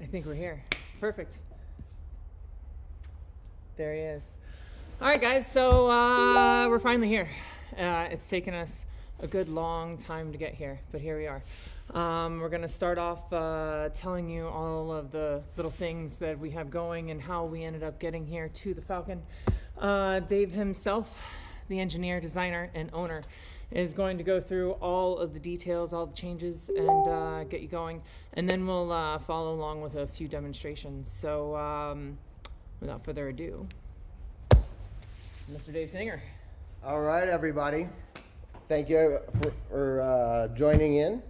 I think we're here. Perfect. There he is. All right, guys, so we're finally here. It's taken us a good long time to get here, but here we are. We're going to start off telling you all of the little things that we have going and how we ended up getting here to the Falkyn. Dave himself, the engineer, designer, and owner, is going to go through all of the details, all the changes, and get you going. And then we'll follow along with a few demonstrations. So without further ado, Mr. Dave Singer. All right, everybody. Thank you for joining in.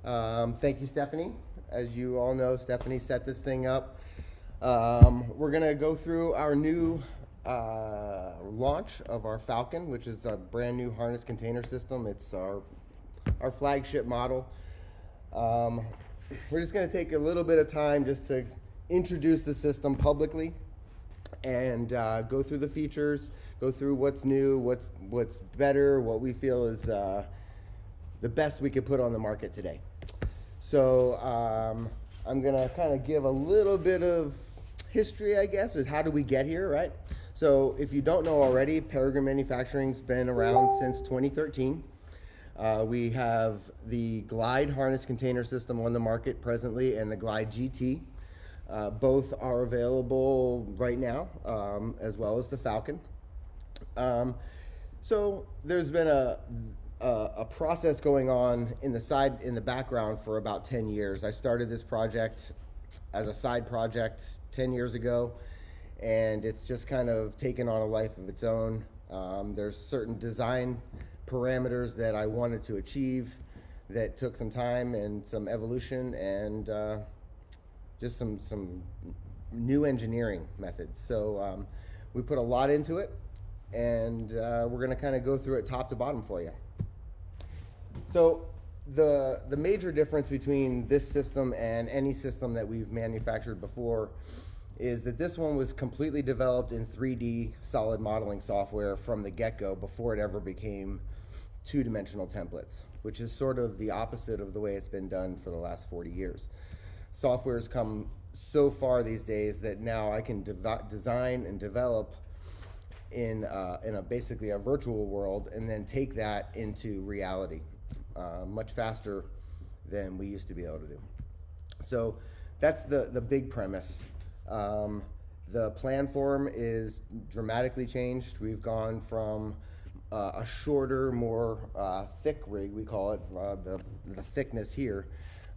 Thank you, Stephanie. As you all know, Stephanie set this thing up. We're going to go through our new launch of our Falkyn, which is a brand new harness container system. It's our flagship model. We're just going to take a little bit of time just to introduce the system publicly and go through the features, go through what's new, what's better, what we feel is the best we could put on the market today. So I'm going to kind of give a little bit of history, I guess, is how do we get here, right? So if you don't know already, Peregrine Manufacturing's been around since 2013. We have the Glide harness container system on the market presently and the Glide GT. Both are available right now, as well as the Falkyn. So there's been a process going on in the background for about 10 years. I started this project as a side project 10 years ago, and it's just kind of taken on a life of its own. There's certain design parameters that I wanted to achieve that took some time and some evolution and just some new engineering methods. So we put a lot into it, and we're going to kind of go through it top to bottom for you. So the major difference between this system and any system that we've manufactured before is that this one was completely developed in 3D solid modeling software from the get-go before it ever became two-dimensional templates, which is sort of the opposite of the way it's been done for the last 40 years. Software's come so far these days that now I can design and develop in basically a virtual world and then take that into reality much faster than we used to be able to do. So that's the big premise. The plan form is dramatically changed. We've gone from a shorter, more thick rig, we call it, the thickness here,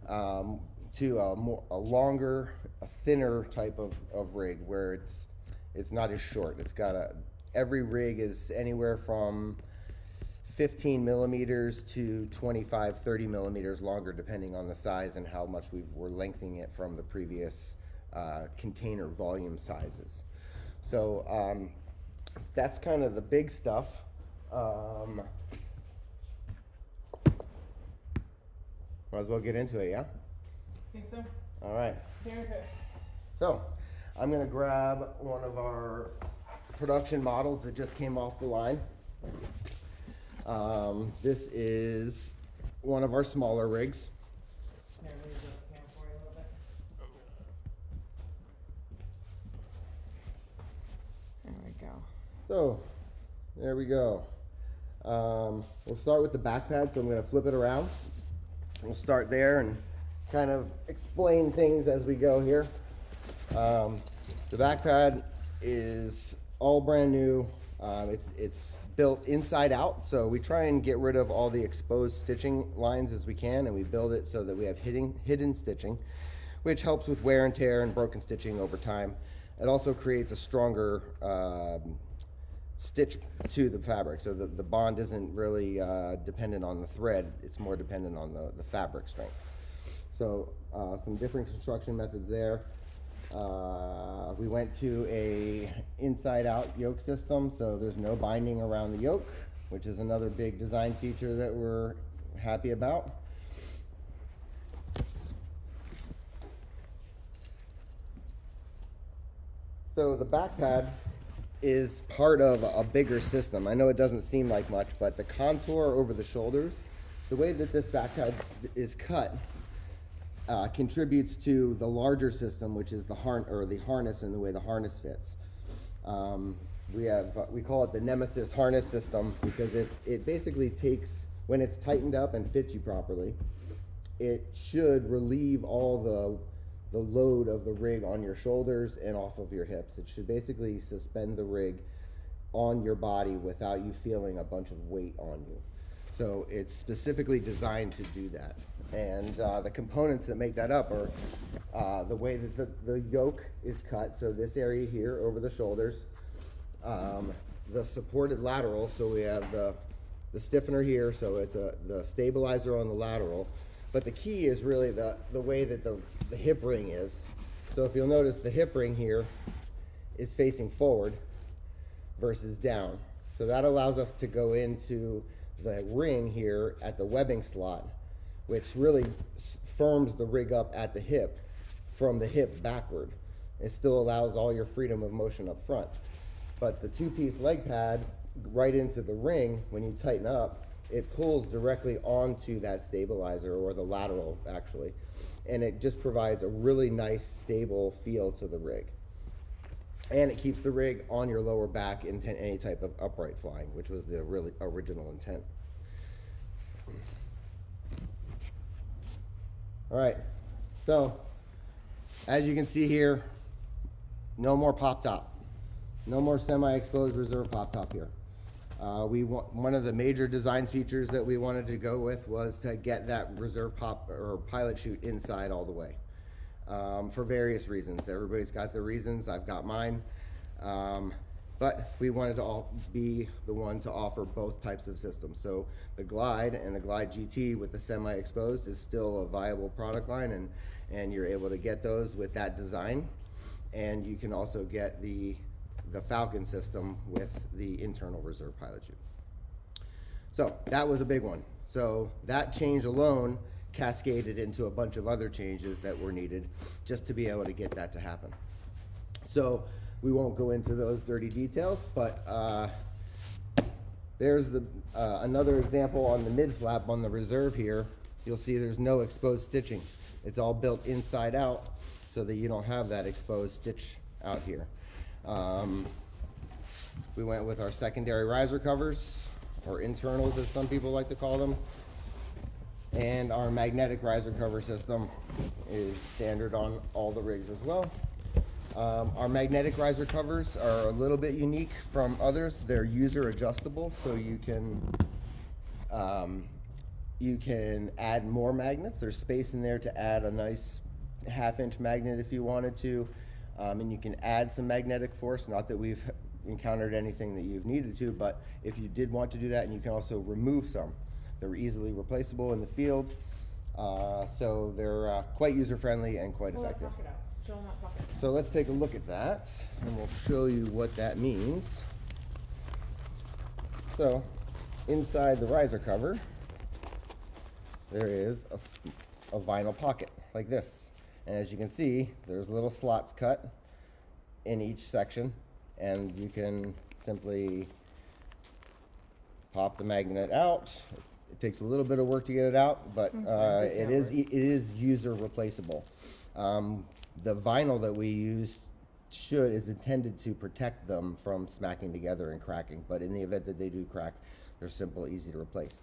to a longer, a thinner type of rig where it's not as short. It's got every rig is anywhere from 15 millimeters to 25, 30 millimeters longer, depending on the size and how much we're lengthening it from the previous container volume sizes. So that's kind of the big stuff. Might as well get into it, yeah? I think so. All right. Here. So I'm going to grab one of our production models that just came off the line. This is one of our smaller rigs. Here, let me just scan for you a little bit. There we go. So there we go. We'll start with the back pad, so I'm going to flip it around. We'll start there and kind of explain things as we go here. The back pad is all brand new. It's built inside out, so we try and get rid of all the exposed stitching lines as we can, and we build it so that we have hidden stitching, which helps with wear and tear and broken stitching over time. It also creates a stronger stitch to the fabric, so the bond isn't really dependent on the thread, it's more dependent on the fabric strength. So some different construction methods there. We went to a inside out yoke system, so there's no binding around the yoke, which is another big design feature that we're happy about. So the back pad is part of a bigger system. I know it doesn't seem like much, but the contour over the shoulders, the way that this back pad is cut, contributes to the larger system, which is the harness and the way the harness fits. We call it the Nemesis harness system because it basically takes, when it's tightened up and fits you properly, it should relieve all the load of the rig on your shoulders and off of your hips. It should basically suspend the rig on your body without you feeling a bunch of weight on you. So it's specifically designed to do that. And the components that make that up are the way that the yoke is cut. So this area here over the shoulders, the supported lateral. So we have the stiffener here. So it's the stabilizer on the lateral. But the key is really the way that the hip ring is. So if you'll notice, the hip ring here is facing forward versus down. So that allows us to go into the ring here at the webbing slot, which really firms the rig up at the hip from the hip backward. It still allows all your freedom of motion up front. But the two-piece leg pad right into the ring, when you tighten up, it pulls directly onto that stabilizer, or the lateral actually, and it just provides a really nice stable feel to the rig. And it keeps the rig on your lower back in any type of upright flying, which was the really original intent. All right, so as you can see here, no more pop top, no more semi-exposed reserve pop top here. One of the major design features that we wanted to go with was to get that reserve pop or pilot chute inside all the way, for various reasons. Everybody's got their reasons. I've got mine, but we wanted to be the one to offer both types of systems. So the Glide and the Glide GT with the semi-exposed is still a viable product line, and you're able to get those with that design, and you can also get the Falkyn system with the internal reserve pilot chute. So that was a big one. So that change alone cascaded into a bunch of other changes that were needed just to be able to get that to happen. So we won't go into those dirty details, but there's another example on the mid flap on the reserve here. You'll see there's no exposed stitching. It's all built inside out so that you don't have that exposed stitch out here. We went with our secondary riser covers, or internals as some people like to call them, and our magnetic riser cover system is standard on all the rigs as well. Our magnetic riser covers are a little bit unique from others. They're user adjustable, so you can add more magnets. There's space in there to add a nice 1/2-inch magnet if you wanted to. And you can add some magnetic force, not that we've encountered anything that you've needed to, but if you did want to do that, and you can also remove some. They're easily replaceable in the field, so they're quite user-friendly and quite effective. So let's take a look at that, and we'll show you what that means. So inside the riser cover, there is a vinyl pocket like this. And as you can see, there's little slots cut in each section, and you can simply pop the magnet out. It takes a little bit of work to get it out, but it is user replaceable. The vinyl that we use is intended to protect them from smacking together and cracking, but in the event that they do crack, they're simple, easy to replace.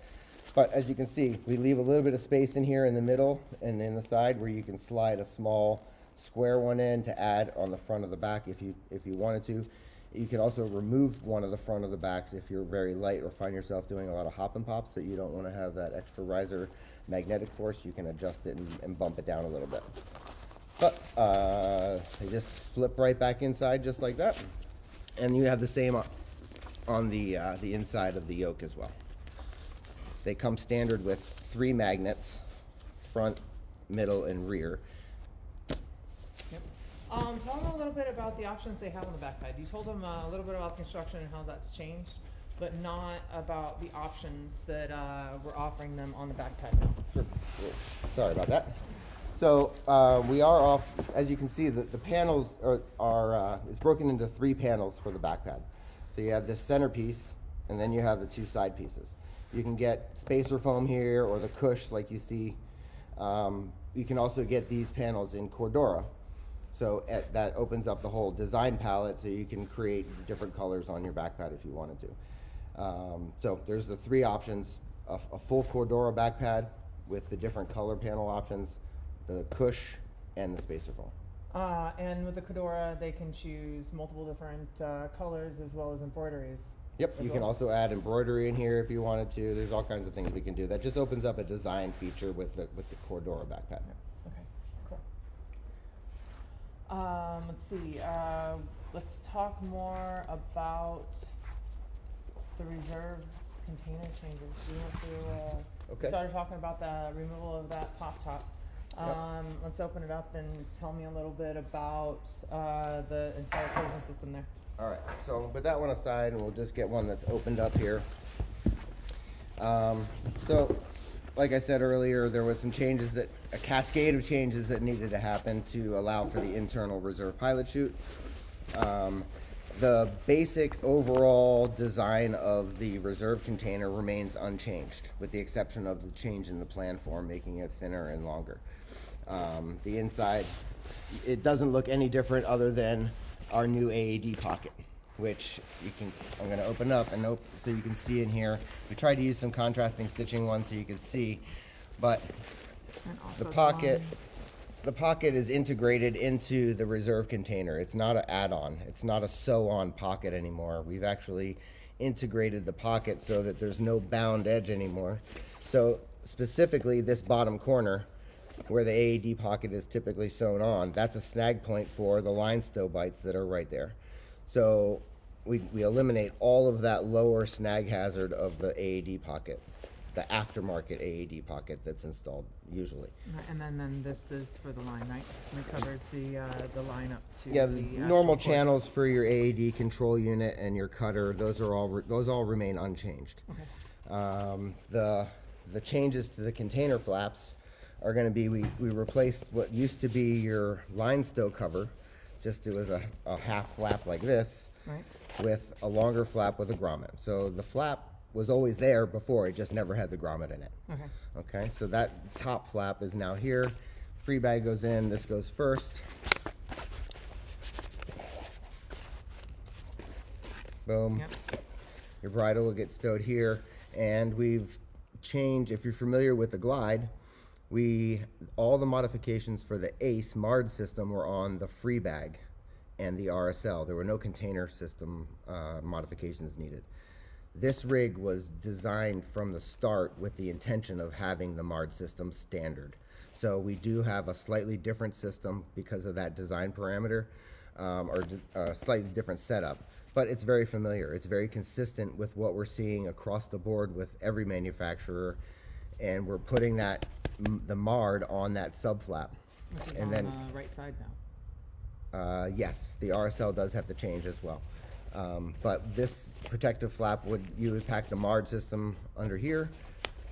But as you can see, we leave a little bit of space in here in the middle and in the side where you can slide a small square one in to add on the front of the back if you wanted to. You can also remove one of the front of the backs if you're very light or find yourself doing a lot of hop and pops that you don't want to have that extra riser magnetic force. You can adjust it and bump it down a little bit. But they just flip right back inside just like that. And you have the same on the inside of the yoke as well. They come standard with 3 magnets, front, middle, and rear. Yep. Tell them a little bit about the options they have on the back pad. You told them a little bit about the construction and how that's changed, but not about the options that we're offering them on the back pad now. Sure. Sorry about that. So we are off, as you can see, the panels are it's broken into 3 panels for the back pad. So you have this center piece, and then you have the 2 side pieces. You can get spacer foam here or the cush like you see You can also get these panels in Cordura. So that opens up the whole design palette, so you can create different colors on your backpack if you wanted to. So there's the three options: a full Cordura backpad with the different color panel options, the cush, and the spacer foam. And with the Cordura, they can choose multiple different colors as well as embroideries. Yep, you can also add embroidery in here if you wanted to. There's all kinds of things we can do. That just opens up a design feature with the Cordura backpack. Okay, cool. Let's see. Let's talk more about the reserve container changes. We went through. Started talking about the removal of that pop top. Let's open it up and tell me a little bit about the entire closing system there. All right, so we'll put that one aside and we'll just get one that's opened up here. So, like I said earlier, there was some changes a cascade of changes that needed to happen to allow for the internal reserve pilot chute. The basic overall design of the reserve container remains unchanged, with the exception of the change in the plan form, making it thinner and longer. The inside, it doesn't look any different other than our new AAD pocket, which I'm going to open up and so you can see in here. We tried to use some contrasting stitching ones so you can see, but the pocket is integrated into the reserve container. It's not an add-on. It's not a sew-on pocket anymore. We've actually integrated the pocket so that there's no bound edge anymore. So specifically this bottom corner, where the AAD pocket is typically sewn on, that's a snag point for the line stow bites that are right there. So we eliminate all of that lower snag hazard of the AAD pocket, the aftermarket AAD pocket that's installed usually. And then this is for the line, right? And it covers the line up to the normal channels for your AAD control unit and your cutter. Those all remain unchanged. Okay. The changes to the container flaps are going to be, we replaced what used to be your line stow cover, just it was a half flap like this, right, with a longer flap with a grommet. So the flap was always there before, it just never had the grommet in it. Okay. Okay, so that top flap is now here. Free bag goes in, this goes first. Boom. Yep. Your bridle will get stowed here, and we've changed, if you're familiar with the Glide, all the modifications for the ACE MARD system were on the free bag and the RSL. There were no container system modifications needed. This rig was designed from the start with the intention of having the MARD system standard. So we do have a slightly different system because of that design parameter, or a slightly different setup. But it's very familiar. It's very consistent with what we're seeing across the board with every manufacturer, and we're putting the MARD on that sub flap. Which is and on then, the right side now. Yes, the RSL does have to change as well. But this protective flap, you would pack the MARD system under here,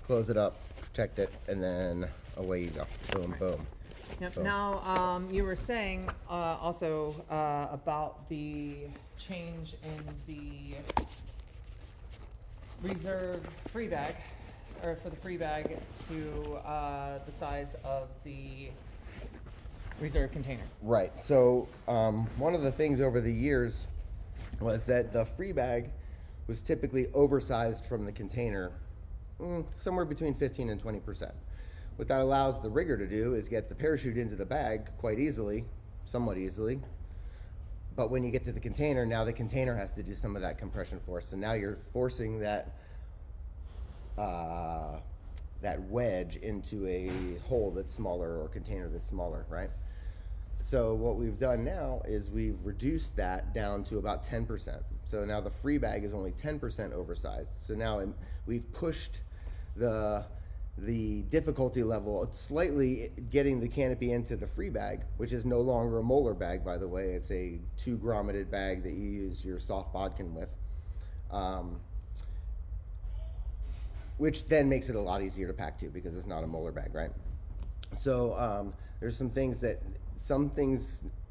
close it up, protect it, and then away you go. Boom, boom. Yep. Boom. Now, you were saying also about the change in the reserve free bag, or for the free bag to the size of the reserve container. Right. So one of the things over the years was that the free bag was typically oversized from the container, somewhere between 15 and 20%. What that allows the rigger to do is get the parachute into the bag quite easily, somewhat easily. But when you get to the container, now the container has to do some of that compression force. So now you're forcing that wedge into a hole that's smaller, or container that's smaller, right? So what we've done now is we've reduced that down to about 10%. So now the free bag is only 10% oversized. So now we've pushed the difficulty level slightly, getting the canopy into the free bag, which is no longer a molar bag, by the way. It's a 2 grommeted bag that you use your soft bodkin with, which then makes it a lot easier to pack too, because it's not a molar bag, right? So there's some things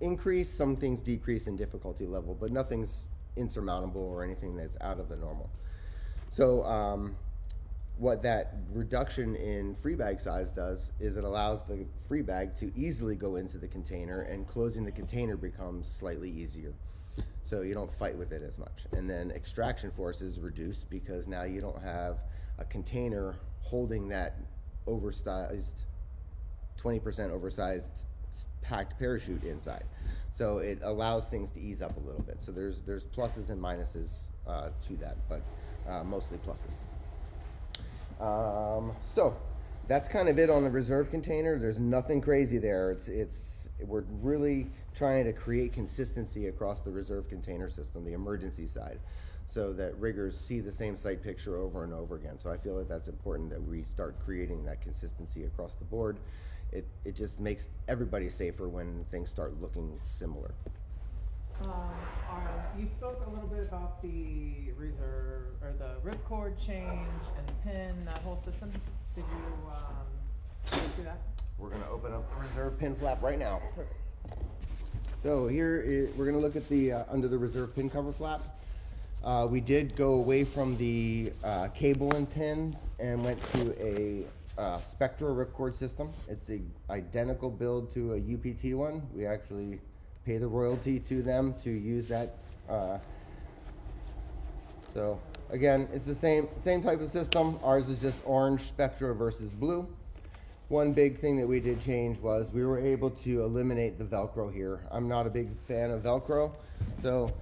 increase, some things decrease in difficulty level, but nothing's insurmountable or anything that's out of the normal. So what that reduction in free bag size does is it allows the free bag to easily go into the container, and closing the container becomes slightly easier. So you don't fight with it as much. And then extraction force is reduced because now you don't have a container holding that oversized, 20% oversized packed parachute inside. So it allows things to ease up a little bit. So there's pluses and minuses to that, but mostly pluses. So that's kind of it on the reserve container. There's nothing crazy there. We're really trying to create consistency across the reserve container system, the emergency side, so that riggers see the same site picture over and over again. So I feel that that's important, that we start creating that consistency across the board. It just makes everybody safer when things start looking similar. You spoke a little bit about the reserve, or the ripcord change and the pin, that whole system. Did you go through that? We're going to open up the reserve pin flap right now. So here we're going to look at the under the reserve pin cover flap. We did go away from the cable and pin and went to a Spectra ripcord system. It's the identical build to a UPT one. We actually pay the royalty to them to use that. So again, it's the same type of system. Ours is just orange Spectra versus blue. One big thing that we did change was we were able to eliminate the Velcro here. I'm not a big fan of Velcro, so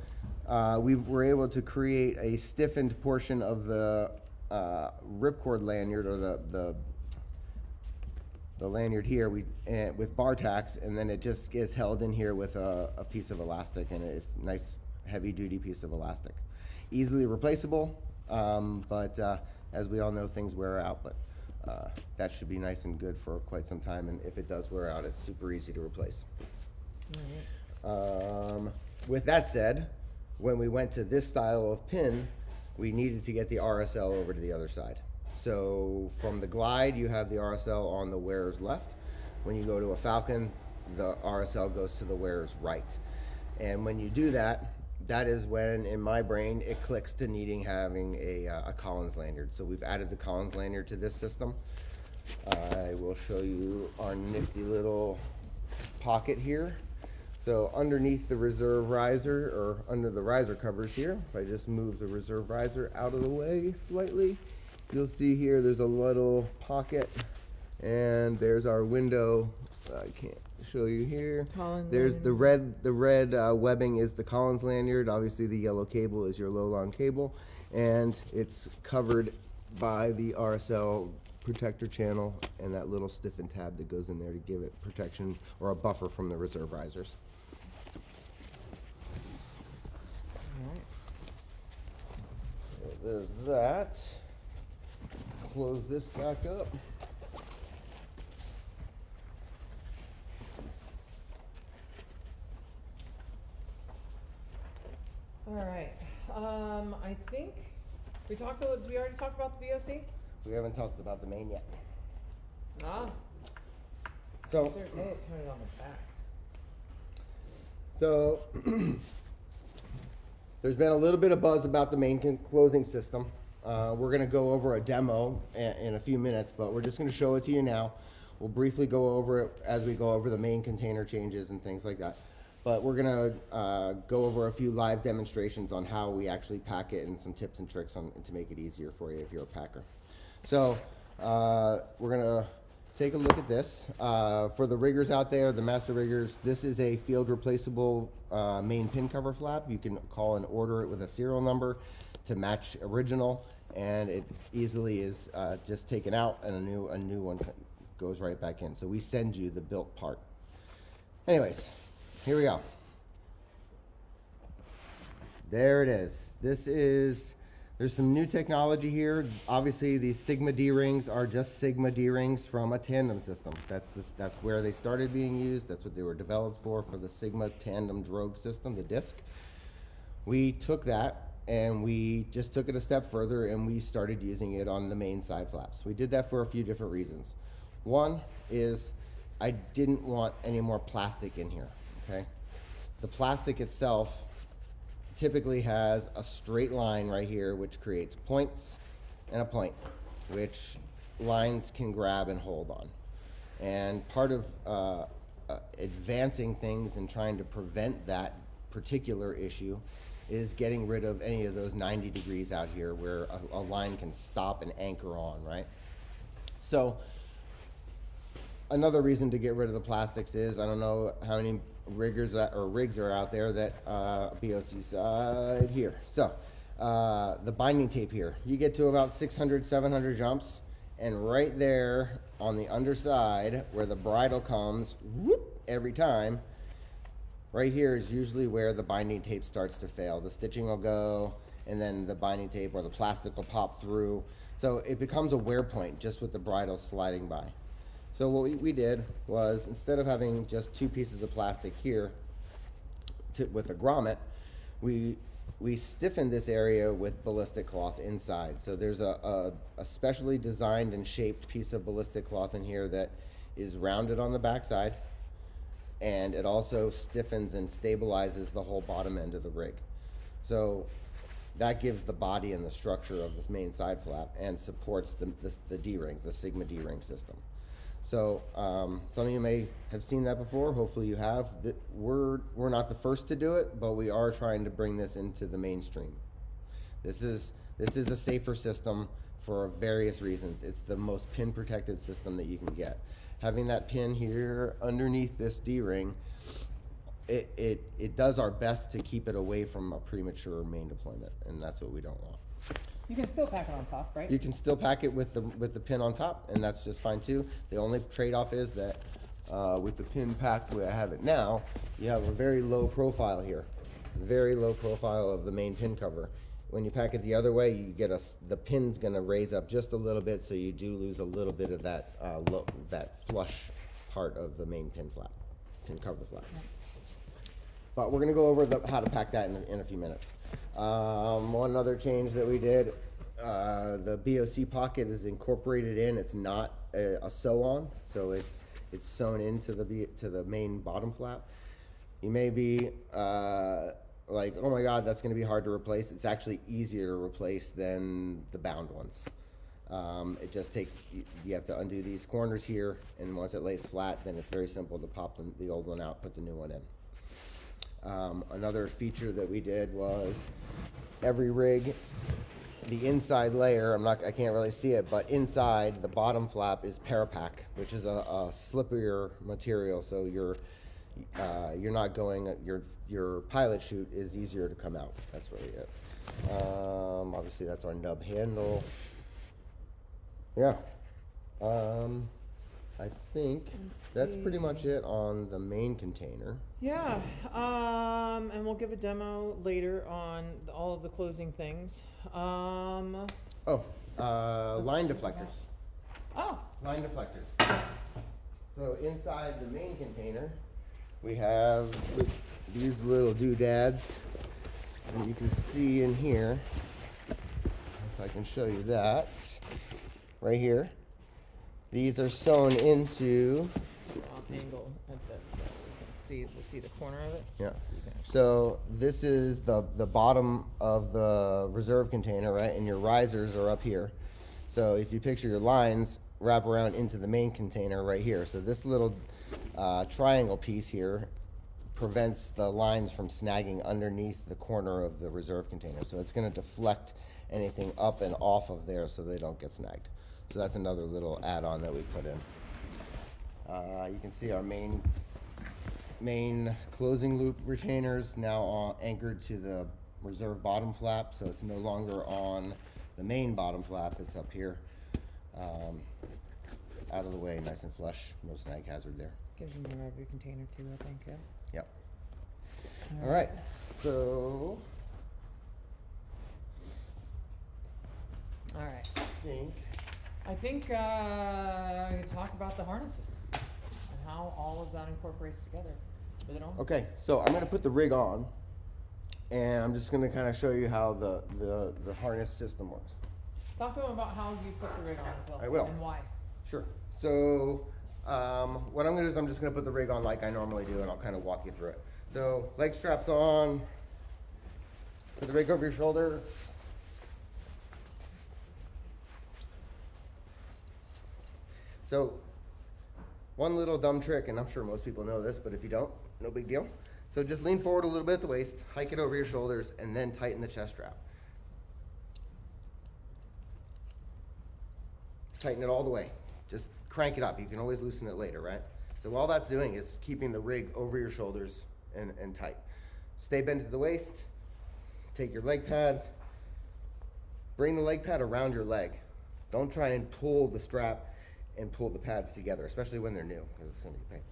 we were able to create a stiffened portion of the ripcord lanyard, or the lanyard here with bar tacks, and then it just gets held in here with a piece of elastic, and a nice heavy duty piece of elastic. Easily replaceable, but as we all know, things wear out, but that should be nice and good for quite some time, and if it does wear out, it's super easy to replace. With that said, when we went to this style of pin, we needed to get the RSL over to the other side. So from the Glide, you have the RSL on the wearer's left. When you go to a Falkyn, the RSL goes to the wearer's right. And when you do that, that is when, in my brain, it clicks to having a Collins lanyard. So we've added the Collins lanyard to this system. I will show you our nifty little pocket here. So underneath the reserve riser, or under the riser covers here, if I just move the reserve riser out of the way slightly, you'll see here there's a little pocket, and there's our window. I can't show you here. Collins there's the red webbing is the Collins lanyard. Obviously the yellow cable is your low-long cable, and it's covered by the RSL protector channel and that little stiffened tab that goes in there to give it protection or a buffer from the reserve risers. So there's that. Close this back up. All right. I think we already talked about the VOC? We haven't talked about the main yet. Ah. So, Put it on the back. So there's been a little bit of buzz about the main closing system. We're going to go over a demo in a few minutes, but we're just going to show it to you now. We'll briefly go over it as we go over the main container changes and things like that. But we're going to go over a few live demonstrations on how we actually pack it and some tips and tricks to make it easier for you if you're a packer. So we're going to take a look at this. For the riggers out there, the master riggers, this is a field replaceable main pin cover flap. You can call and order it with a serial number to match original, and it easily is just taken out, and a new one goes right back in. So we send you the built part. Anyways, here we go. There it is. There's some new technology here. Obviously, these Sigma D-rings are just Sigma D-rings from a tandem system. That's where they started being used. That's what they were developed for the Sigma tandem drogue system, the disc. We took that and we just took it a step further, and we started using it on the main side flaps. We did that for a few different reasons. One is I didn't want any more plastic in here, okay? The plastic itself typically has a straight line right here, which creates points and a point. which lines can grab and hold on. And part of advancing things and trying to prevent that particular issue is getting rid of any of those 90 degrees out here where a line can stop and anchor on, right? So another reason to get rid of the plastics is, I don't know how many rigs are out there that BOC side here. So the binding tape here, you get to about 600, 700 jumps, and right there on the underside where the bridle comes, whoop, every time, right here is usually where the binding tape starts to fail. The stitching will go, and then the binding tape or the plastic will pop through. So it becomes a wear point just with the bridle sliding by. So what we did was, instead of having just 2 pieces of plastic here with a grommet, we stiffened this area with ballistic cloth inside. So there's a specially designed and shaped piece of ballistic cloth in here that is rounded on the backside, and it also stiffens and stabilizes the whole bottom end of the rig. So that gives the body and the structure of this main side flap and supports the D-ring, the Sigma D-ring system. So some of you may have seen that before. Hopefully you have. We're not the first to do it, but we are trying to bring this into the mainstream. This is a safer system for various reasons. It's the most pin protected system that you can get. Having that pin here underneath this D-ring, it does our best to keep it away from a premature main deployment, and that's what we don't want. You can still pack it on top, right? You can still pack it with the pin on top, and that's just fine too. The only trade-off is that with the pin packed the way I have it now, you have a very low profile here, very low profile of the main pin cover. When you pack it the other way, you get the pin's going to raise up just a little bit, so you do lose a little bit of that that flush part of the main pin cover flap. But we're going to go over how to pack that in a few minutes. One other change that we did, the BOC pocket is incorporated in. It's not a sew-on, so it's sewn into the main bottom flap. You may be like, oh my God, that's going to be hard to replace. It's actually easier to replace than the bound ones. It just takes, you have to undo these corners here, and once it lays flat, then it's very simple to pop the old one out, put the new one in. Another feature that we did was every rig, the inside layer, I can't really see it, but inside the bottom flap is Parapack, which is a slipperier material, so you're not going, your pilot chute is easier to come out. That's really it. Obviously that's our nub handle. Yeah. I think that's pretty much it on the main container. Yeah, and we'll give a demo later on all of the closing things. Line deflectors. Oh. Line deflectors. So inside the main container, we have these little doodads, and you can see in here, if I can show you that, right here. These are sewn into. I'll angle at this so we can see the corner of it. Yeah. So this is the bottom of the reserve container, right? And your risers are up here. So if you picture your lines wrap around into the main container right here. So this little triangle piece here prevents the lines from snagging underneath the corner of the reserve container. So it's going to deflect anything up and off of there so they don't get snagged. So that's another little add-on that we put in. You can see our main closing loop retainers now anchored to the reserve bottom flap, so it's no longer on the main bottom flap, it's up here. Out of the way, nice and flush, no snag hazard there. Gives you more of your container too, I think, yeah? Yep. All right, so All right. I think we can talk about the harness system and how all of that incorporates together with it on. okay, so I'm gonna put the rig on, and I'm just gonna kind of show you how the harness system works. Talk to them about how you put the rig on as well. I will. And why. Sure. So what I'm gonna do is I'm just gonna put the rig on like I normally do, and I'll kind of walk you through it. So leg straps on, put the rig over your shoulders. So one little dumb trick, and I'm sure most people know this, but if you don't, no big deal. So just lean forward a little bit at the waist, hike it over your shoulders, and then tighten the chest strap. Tighten it all the way. Just crank it up. You can always loosen it later, right? So all that's doing is keeping the rig over your shoulders and tight. Stay bent at the waist. Take your leg pad. Bring the leg pad around your leg. Don't try and pull the strap and pull the pads together, especially when they're new, because it's going to be a pain.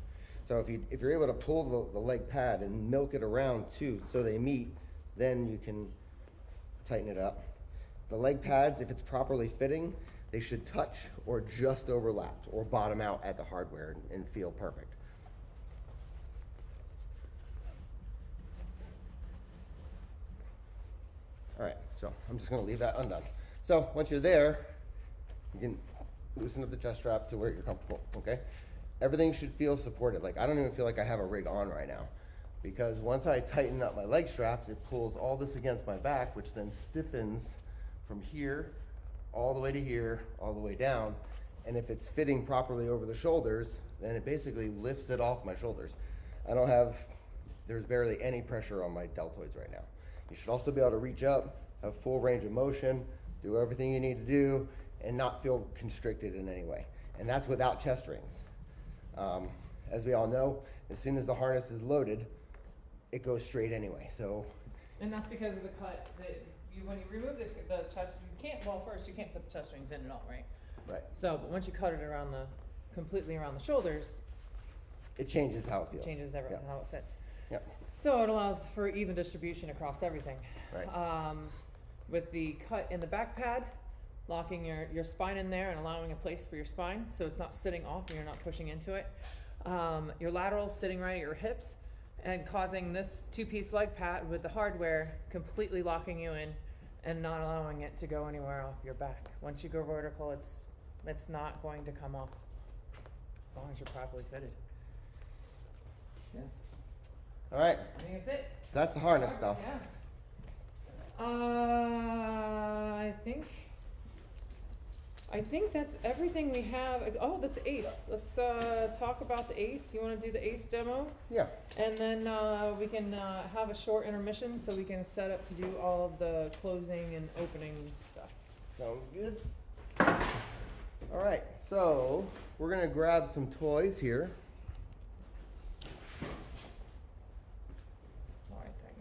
So if you're able to pull the leg pad and milk it around too, so they meet, then you can tighten it up. The leg pads, if it's properly fitting, they should touch or just overlap or bottom out at the hardware and feel perfect. All right, so I'm just gonna leave that undone. So once you're there, you can loosen up the chest strap to where you're comfortable, okay? Everything should feel supported. Like, I don't even feel like I have a rig on right now, because once I tighten up my leg straps, it pulls all this against my back, which then stiffens from here all the way to here, all the way down. And if it's fitting properly over the shoulders, then it basically lifts it off my shoulders. There's barely any pressure on my deltoids right now. You should also be able to reach up, have full range of motion, do everything you need to do, and not feel constricted in any way. And that's without chest rings. As we all know, as soon as the harness is loaded, it goes straight anyway. So, And that's because of the cut that when you remove the chest, first you can't put the chest rings in at all, right? right, So, but once you cut it completely around the shoulders, it changes how it feels. it changes Yeah. how it fits. Yep. So it allows for even distribution across everything. Right. With the cut in the back pad, locking your spine in there and allowing a place for your spine so it's not sitting off and you're not pushing into it. Your laterals sitting right at your hips and causing this two-piece leg pad with the hardware completely locking you in and not allowing it to go anywhere off your back. Once you go vertical, it's not going to come off as long as you're properly fitted. Yeah. All right, I think that's it. so that's the harness stuff. Yeah. I think that's everything we have. Oh, that's ACE. Let's talk about the ACE. You want to do the ACE demo? Yeah. And then we can have a short intermission so we can set up to do all of the closing and opening stuff. Sounds good. All right, so we're gonna grab some toys here. All right, thank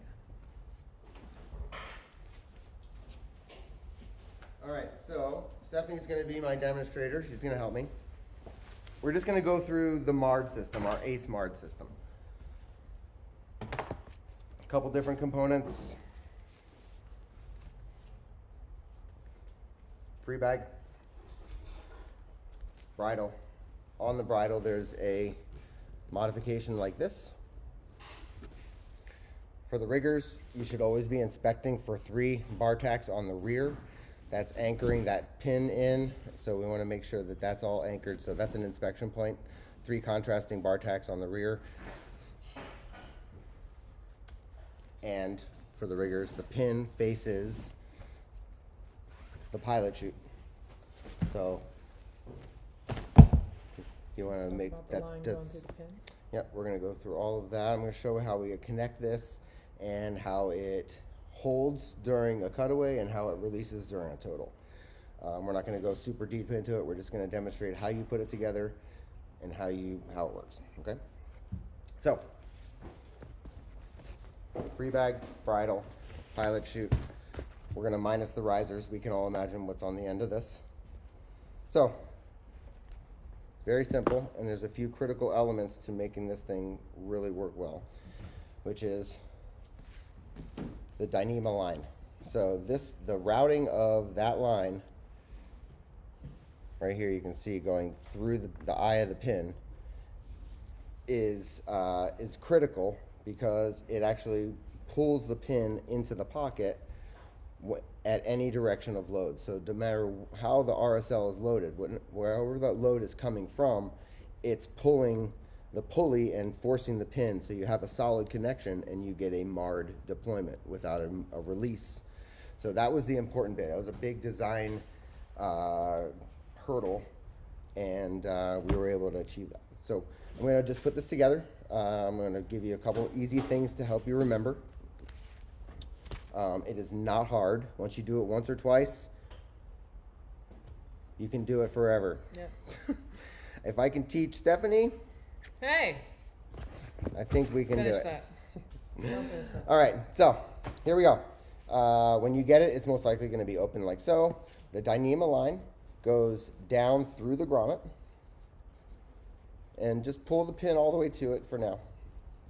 you. All right, so Stephanie's gonna be my demonstrator. She's gonna help me. We're just gonna go through the MARD system, our ACE MARD system. A couple different components. Free bag. Bridle. On the bridle, there's a modification like this. For the riggers, you should always be inspecting for 3 bar tacks on the rear. That's anchoring that pin in, so we want to make sure that that's all anchored. So that's an inspection point. 3 contrasting bar tacks on the rear. And for the riggers, the pin faces the pilot chute. So you want to make About the that line does. going through the pin. Yep, we're going to go through all of that. I'm going to show how we connect this and how it holds during a cutaway and how it releases during a total. We're not going to go super deep into it. We're just going to demonstrate how you put it together and how it works. Okay. So, free bag, bridle, pilot chute. We're going to minus the risers. We can all imagine what's on the end of this. So, it's very simple, and there's a few critical elements to making this thing really work well, which is the Dyneema line. So the routing of that line, right here you can see going through the eye of the pin, is critical because it actually pulls the pin into the pocket at any direction of load. So no matter how the RSL is loaded, wherever that load is coming from, it's pulling the pulley and forcing the pin, so you have a solid connection and you get a MARD deployment without a release. So that was the important bit. That was a big design hurdle and we were able to achieve that. So I'm going to just put this together. I'm going to give you a couple easy things to help you remember. It is not hard. Once you do it once or twice, you can do it forever. Yeah. If I can teach Stephanie, Hey, I think we can finish do it. that. Don't finish that. All right, so here we go. When you get it, it's most likely going to be open like so. The Dyneema line goes down through the grommet, and just pull the pin all the way to it for now.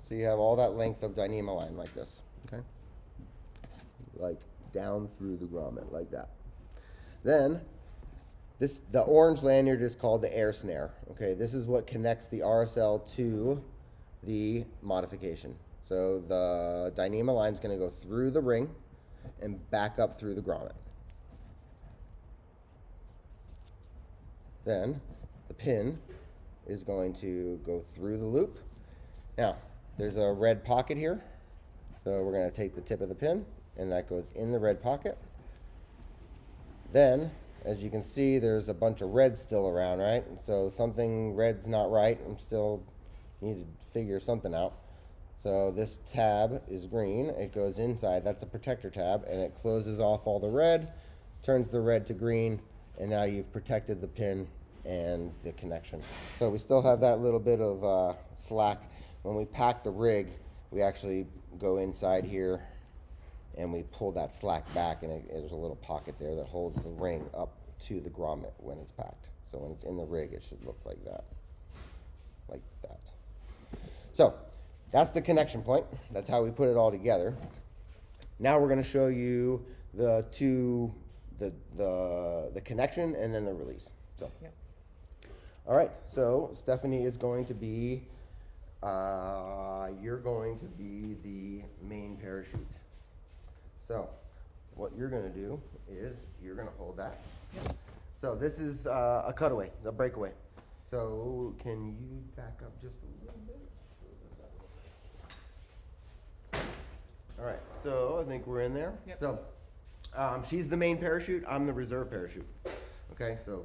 So you have all that length of Dyneema line like this, okay? Like down through the grommet, like that. Then, the orange lanyard is called the air snare, okay? This is what connects the RSL to the modification. So the Dyneema line is going to go through the ring and back up through the grommet. Then the pin is going to go through the loop. Now, there's a red pocket here. So we're going to take the tip of the pin, and that goes in the red pocket. Then, as you can see, there's a bunch of red still around, right? So something red's not right. I'm still need to figure something out. So this tab is green. It goes inside. That's a protector tab, and it closes off all the red, turns the red to green, and now you've protected the pin and the connection. So we still have that little bit of slack. When we pack the rig, we actually go inside here and we pull that slack back, and there's a little pocket there that holds the ring up to the grommet when it's packed. So when it's in the rig, it should look like that. Like that. So that's the connection point. That's how we put it all together. Now we're going to show you the connection and then the release. So, Yep. All right. So Stephanie is going to be, you're going to be the main parachute. So what you're going to do is you're going to hold that. Yep. So this is a cutaway, a breakaway. So can you back up just a little bit? All right, so I think we're in there. Yep. So she's the main parachute, I'm the reserve parachute. Okay, so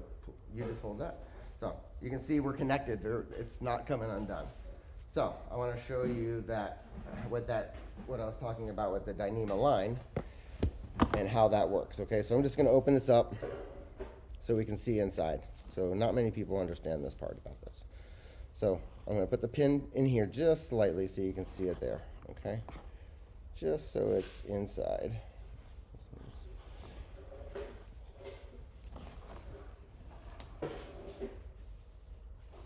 you just hold that. So you can see we're connected, it's not coming undone. So I want to show you what I was talking about with the Dyneema line and how that works. Okay, so I'm just going to open this up so we can see inside. So not many people understand this part about this. So I'm going to put the pin in here just slightly so you can see it there. Okay, just so it's inside.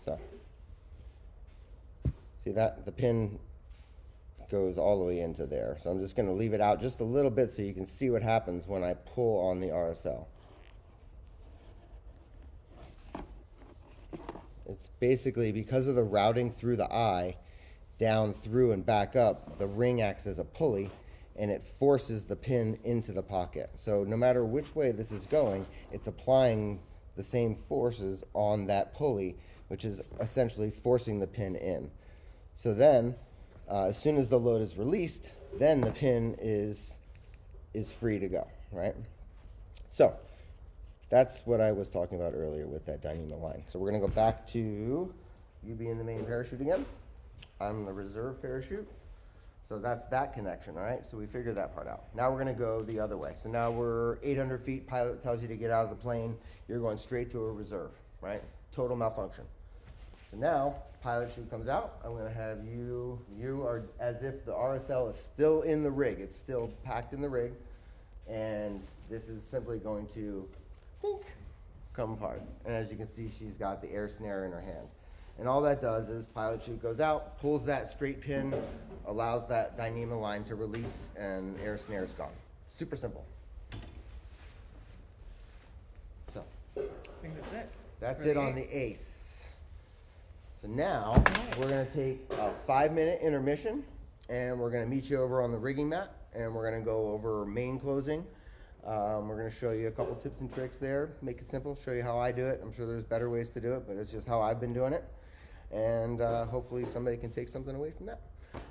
So see that the pin goes all the way into there. So I'm just going to leave it out just a little bit so you can see what happens when I pull on the RSL. It's basically because of the routing through the eye, down through and back up, the ring acts as a pulley and it forces the pin into the pocket. So no matter which way this is going, it's applying the same forces on that pulley, which is essentially forcing the pin in. So then, as soon as the load is released, then the pin is free to go, right? So that's what I was talking about earlier with that Dyneema line. So we're going to go back to you being the main parachute again. I'm the reserve parachute. So that's that connection, all right? So we figured that part out. Now we're going to go the other way. So now we're 800 feet. Pilot tells you to get out of the plane. You're going straight to a reserve, right? Total malfunction. So now, pilot chute comes out. I'm going to have you are as if the RSL is still in the rig. It's still packed in the rig. And this is simply going to come apart. And as you can see, she's got the air snare in her hand. And all that does is pilot chute goes out, pulls that straight pin, allows that Dyneema line to release, and air snare is gone. Super simple. So I think that's it. that's For it the on the ace. ace. So now we're going to take a 5-minute intermission, and we're going to meet you over on the rigging mat, and we're going to go over main closing. We're going to show you a couple tips and tricks there, make it simple, show you how I do it. I'm sure there's better ways to do it, but it's just how I've been doing it. And hopefully somebody can take something away from that.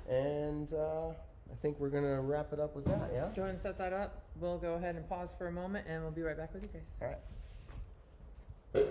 And I think we're going to wrap it up with that, yeah? Do you want to set that up? We'll go ahead and pause for a moment, and we'll be right back with you guys. All right.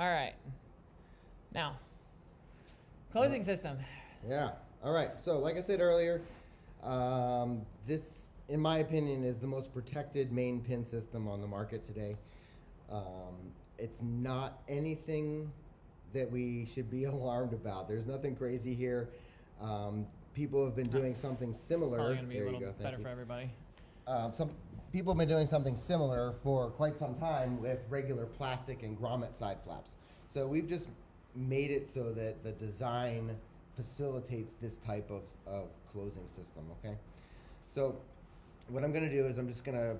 All right. Now, closing system. Yeah. All right. So, like I said earlier, this, in my opinion, is the most protected main pin system on the market today. It's not anything that we should be alarmed about. There's nothing crazy here. People have been doing something similar. Probably gonna be There a you little go. Thank better you. for everybody. Some people have been doing something similar for quite some time with regular plastic and grommet side flaps. So we've just made it so that the design facilitates this type of closing system, okay? So what I'm gonna do is I'm just gonna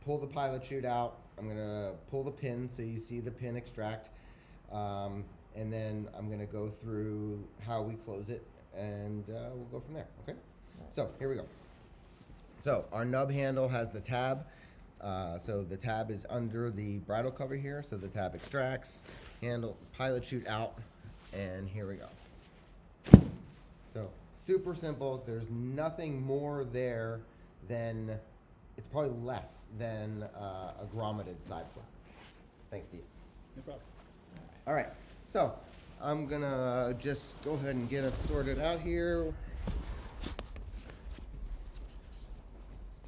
pull the pilot chute out. I'm gonna pull the pin so you see the pin extract. And then I'm gonna go through how we close it, and we'll go from there, okay? So here we go. So our nub handle has the tab. So the tab is under the bridle cover here. So the tab extracts, handle, pilot chute out, and here we go. So super simple. There's nothing more there than, it's probably less than a grommeted side flap. Thanks, Steve. No problem. All right, so I'm gonna just go ahead and get us sorted out here.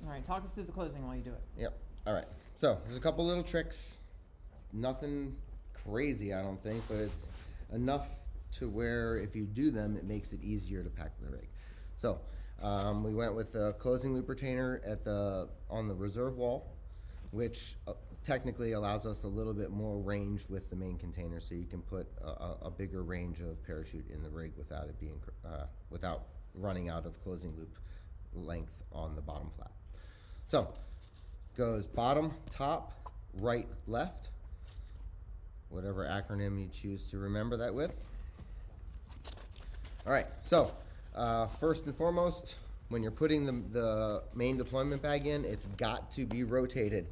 All right, talk us through the closing while you do it. Yep. All right. So there's a couple little tricks. Nothing crazy, I don't think, but it's enough to where if you do them, it makes it easier to pack the rig. So we went with the closing loop retainer on the reserve wall, which technically allows us a little bit more range with the main container, so you can put a bigger range of parachute in the rig without it being without running out of closing loop length on the bottom flap. So goes bottom, top, right, left, whatever acronym you choose to remember that with. All right, so first and foremost, when you're putting the main deployment bag in, it's got to be rotated.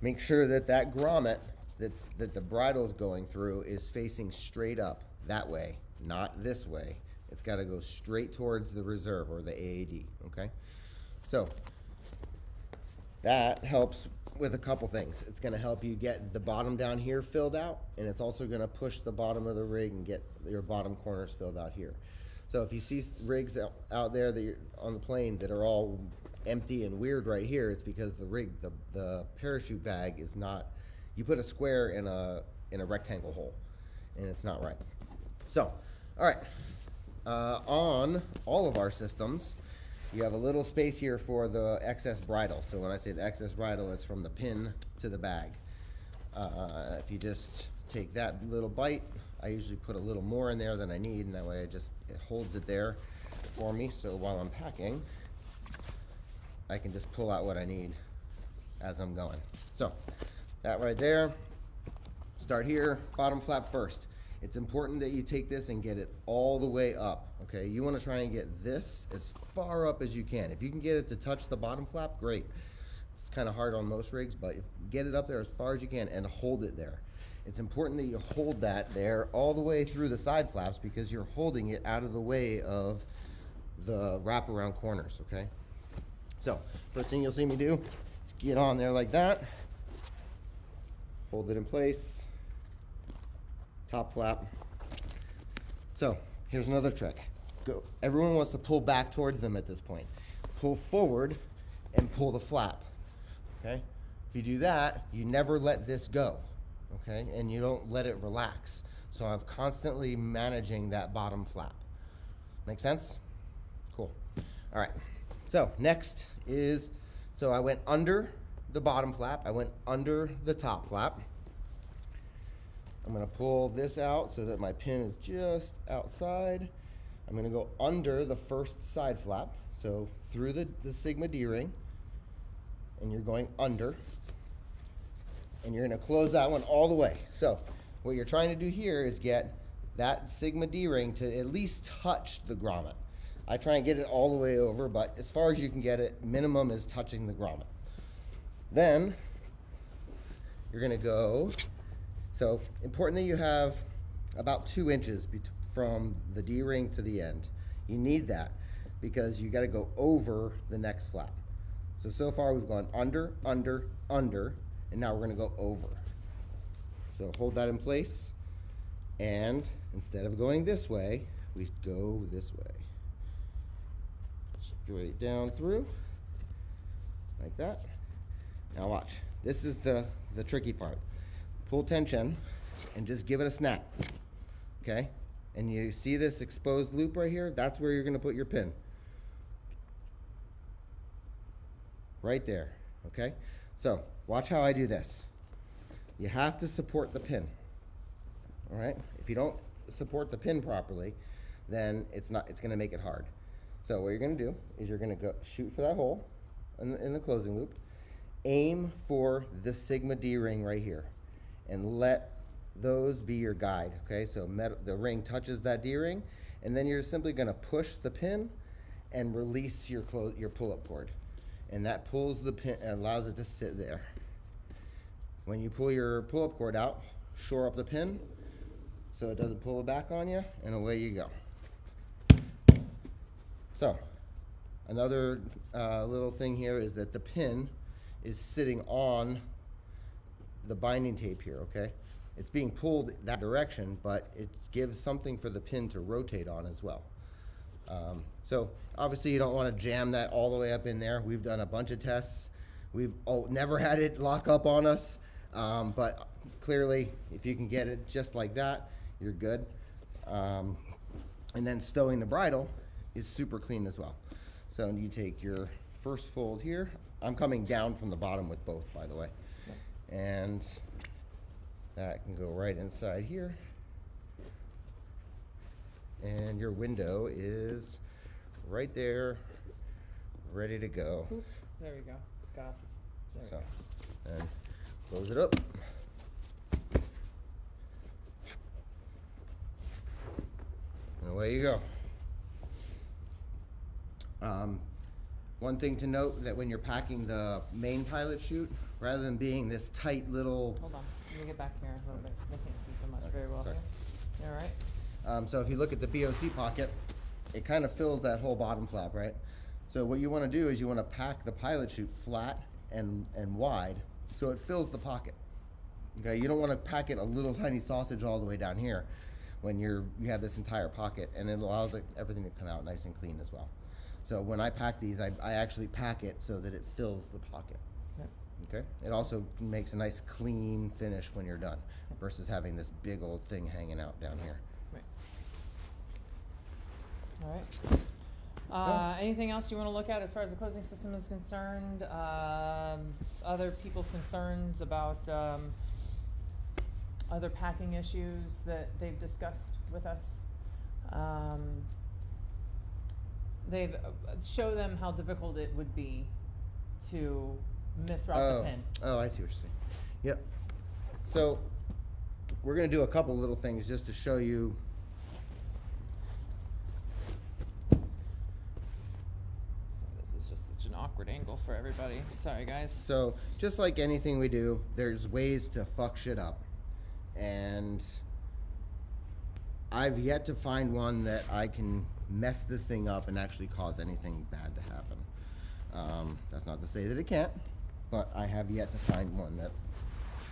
Make sure that that grommet that the bridle is going through is facing straight up that way, not this way. It's got to go straight towards the reserve or the AAD, okay? So that helps with a couple things. It's going to help you get the bottom down here filled out, and it's also going to push the bottom of the rig and get your bottom corners filled out here. So if you see rigs out there that you're on the plane that are all empty and weird right here, it's because the parachute bag is not, you put a square in a rectangle hole, and it's not right. So, all right, on all of our systems, you have a little space here for the excess bridle. So when I say the excess bridle, it's from the pin to the bag. If you just take that little bite, I usually put a little more in there than I need, and that way it holds it there for me. So while I'm packing, I can just pull out what I need as I'm going. So that right there, start here, bottom flap first. It's important that you take this and get it all the way up, okay? You wanna try and get this as far up as you can. If you can get it to touch the bottom flap, great. It's kind of hard on most rigs, but get it up there as far as you can and hold it there. It's important that you hold that there all the way through the side flaps because you're holding it out of the way of the wraparound corners, okay? So, first thing you'll see me do is get on there like that, hold it in place, top flap. So, here's another trick. Everyone wants to pull back towards them at this point. Pull forward and pull the flap, okay? If you do that, you never let this go, okay? And you don't let it relax. So I'm constantly managing that bottom flap. Make sense? Cool. All right, so next is, so I went under the bottom flap, I went under the top flap. I'm gonna pull this out so that my pin is just outside. I'm gonna go under the first side flap, so through the Sigma D-ring, and you're going under, and you're gonna close that one all the way. So what you're trying to do here is get that Sigma D-ring to at least touch the grommet. I try and get it all the way over, but as far as you can get it, minimum is touching the grommet. Then you're gonna go, so important that you have about 2 inches from the D-ring to the end. You need that because you gotta go over the next flap. So far we've gone under, under, under, and now we're gonna go over. So hold that in place. And instead of going this way, we go this way. Straight down through, like that. Now watch. This is the tricky part. Pull tension and just give it a snap, okay? And you see this exposed loop right here? That's where you're gonna put your pin. Right there, okay? So watch how I do this. You have to support the pin, all right? If you don't support the pin properly, then it's gonna make it hard. So what you're gonna do is you're gonna go shoot for that hole in the closing loop, aim for the Sigma D ring right here, and let those be your guide, okay? So the ring touches that D ring, and then you're simply gonna push the pin and release your pull-up cord. And that pulls the pin and allows it to sit there. When you pull your pull-up cord out, shore up the pin so it doesn't pull it back on you, and away you go. So, another little thing here is that the pin is sitting on the binding tape here, okay? It's being pulled that direction, but it gives something for the pin to rotate on as well. So obviously you don't want to jam that all the way up in there. We've done a bunch of tests. We've never had it lock up on us, but clearly if you can get it just like that, you're good. And then stowing the bridle is super clean as well. So you take your first fold here. I'm coming down from the bottom with both, by the way. And that can go right inside here. And your window is right there, ready to go. There we go. Got this. There So, we go. and close it up. And away you go. One thing to note that when you're packing the main pilot chute, rather than being this tight little... Hold on. Let me get back here a little bit. I can't see so much very well Sorry. here. You all right? So if you look at the BOC pocket, it kind of fills that whole bottom flap, right? So what you want to do is you want to pack the pilot chute flat and wide so it fills the pocket. Okay, you don't want to pack it a little tiny sausage all the way down here when you have this entire pocket, and it allows everything to come out nice and clean as well. So when I pack these, I actually pack it so that it fills the pocket. Yep. Okay. It also makes a nice clean finish when you're done versus having this big old thing hanging out down here. Right. All right. Anything else you want to look at as far as the closing system is concerned? Other people's concerns about other packing issues that they've discussed with us? They've show them how difficult it would be to misroute the pin. Oh, I see what you're saying. Yep. So we're going to do a couple little things just to show you. So this is just such an awkward angle for everybody. Sorry, guys. So just like anything we do, there's ways to fuck shit up. And I've yet to find one that I can mess this thing up and actually cause anything bad to happen. That's not to say that it can't, but I have yet to find one that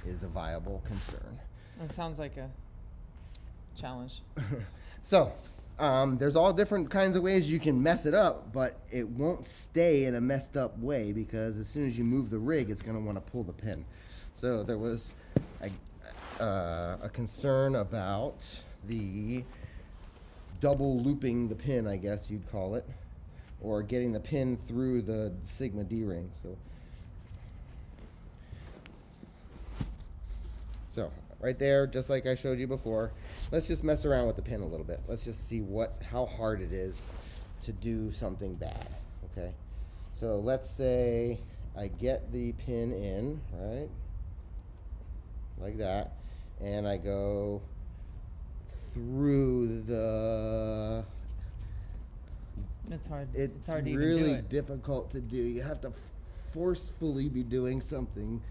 is a viable concern. It sounds like a challenge. So, there's all different kinds of ways you can mess it up, but it won't stay in a messed up way because as soon as you move the rig, it's going to want to pull the pin. So there was a concern about the double looping the pin, I guess you'd call it, or getting the pin through the Sigma D ring. So right there, just like I showed you before, let's just mess around with the pin a little bit. Let's just see how hard it is to do something bad, okay? So let's say I get the pin in, right, like that, and I go through the... It's hard. It's hard to really even do it. difficult to do. You have to forcefully be doing something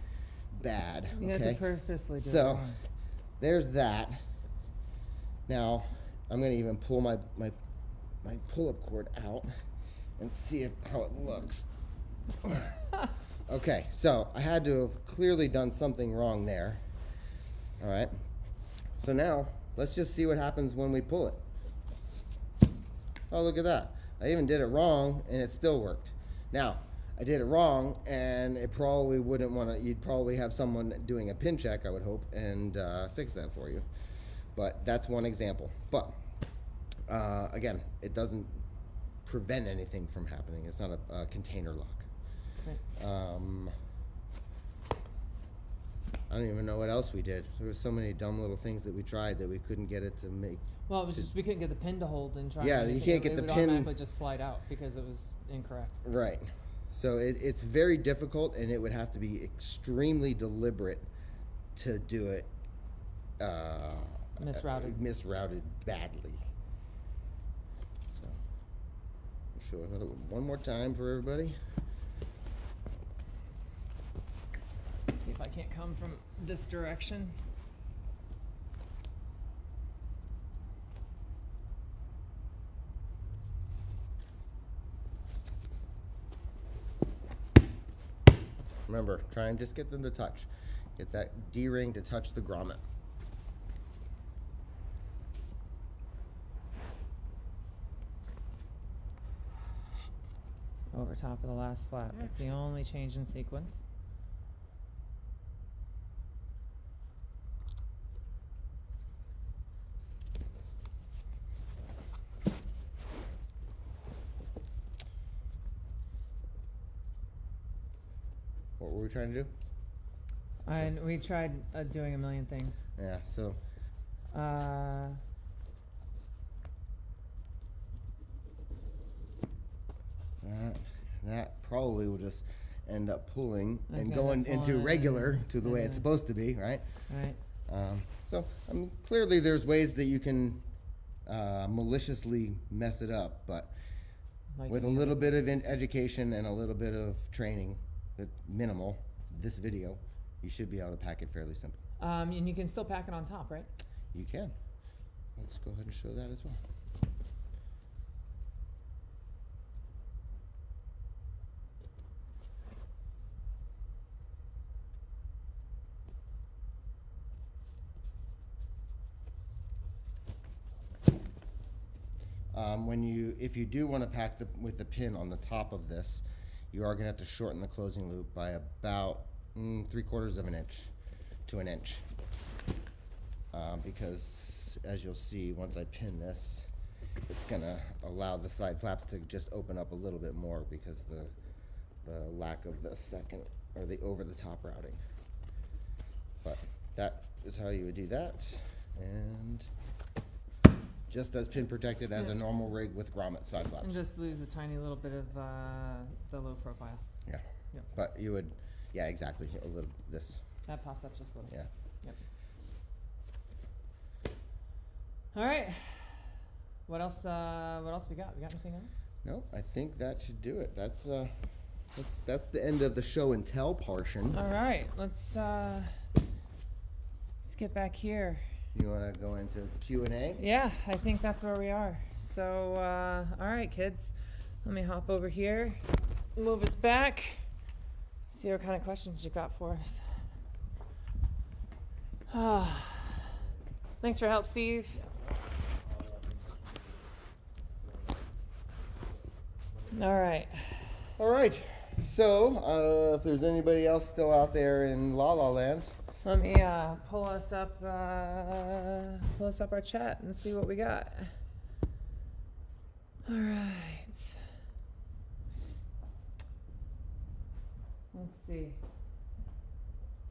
bad. You okay? have to purposely do it. So there's that. Now I'm gonna even pull my pull-up cord out and see how it looks. Okay, so I had to have clearly done something wrong there. All right. So now let's just see what happens when we pull it. Oh, look at that. I even did it wrong and it still worked. Now, I did it wrong and it probably wouldn't want to, you'd probably have someone doing a pin check, I would hope, and fix that for you. But that's one example. But again, it doesn't prevent anything from happening. It's not a container lock. Okay. I don't even know what else we did. There were so many dumb little things that we tried that we couldn't get it to make. Well, it was just we couldn't get the pin to hold and try. Yeah, to you make can't it, get the it would pin- automatically just slide out because it was incorrect. Right. So it's very difficult, and it would have to be extremely deliberate to do it. Misrouted badly. So, I'll show another one more time for everybody. See if I can't come from this direction. Remember, try and just get them to touch. Get that D-ring to touch the grommet. Over top of the last flap. That's the only change in sequence. What were we trying to do? And we tried doing a million things. Yeah, so that probably will just end up pulling That's and gonna going pull into in regular to the way it's and- supposed to be, right? Right. So I mean, clearly there's ways that you can maliciously mess it up, but Like with a you. little bit of education and a little bit of training, that minimal, this video, you should be able to pack it fairly simple. And you can still pack it on top, right? You can. Let's go ahead and show that as well. If you do want to pack with the pin on the top of this, you are going to have to shorten the closing loop by about 3/4 of an inch to an inch. Because as you'll see, once I pin this, it's going to allow the side flaps to just open up a little bit more because the lack of the second or the over the top routing. But that is how you would do that, and just as pin protected as a normal rig with grommet side flaps. And just lose a tiny little bit of the low profile. Yeah. Yep. But you would, yeah, exactly. A little this. That pops up just a little. Yeah. Yep. All right. What else? What else we got? We got anything else? No, I think that should do it. That's the end of the show and tell portion. All right. Let's get back here. You want to go into Q&A? Yeah, I think that's where we are. So, all right, kids. Let me hop over here, move us back, see what kind of questions you got for us. Thanks for your help, Steve. All right. All right. So, if there's anybody else still out there in La La Land, Let me pull us up our chat and see what we got. All right. Let's see.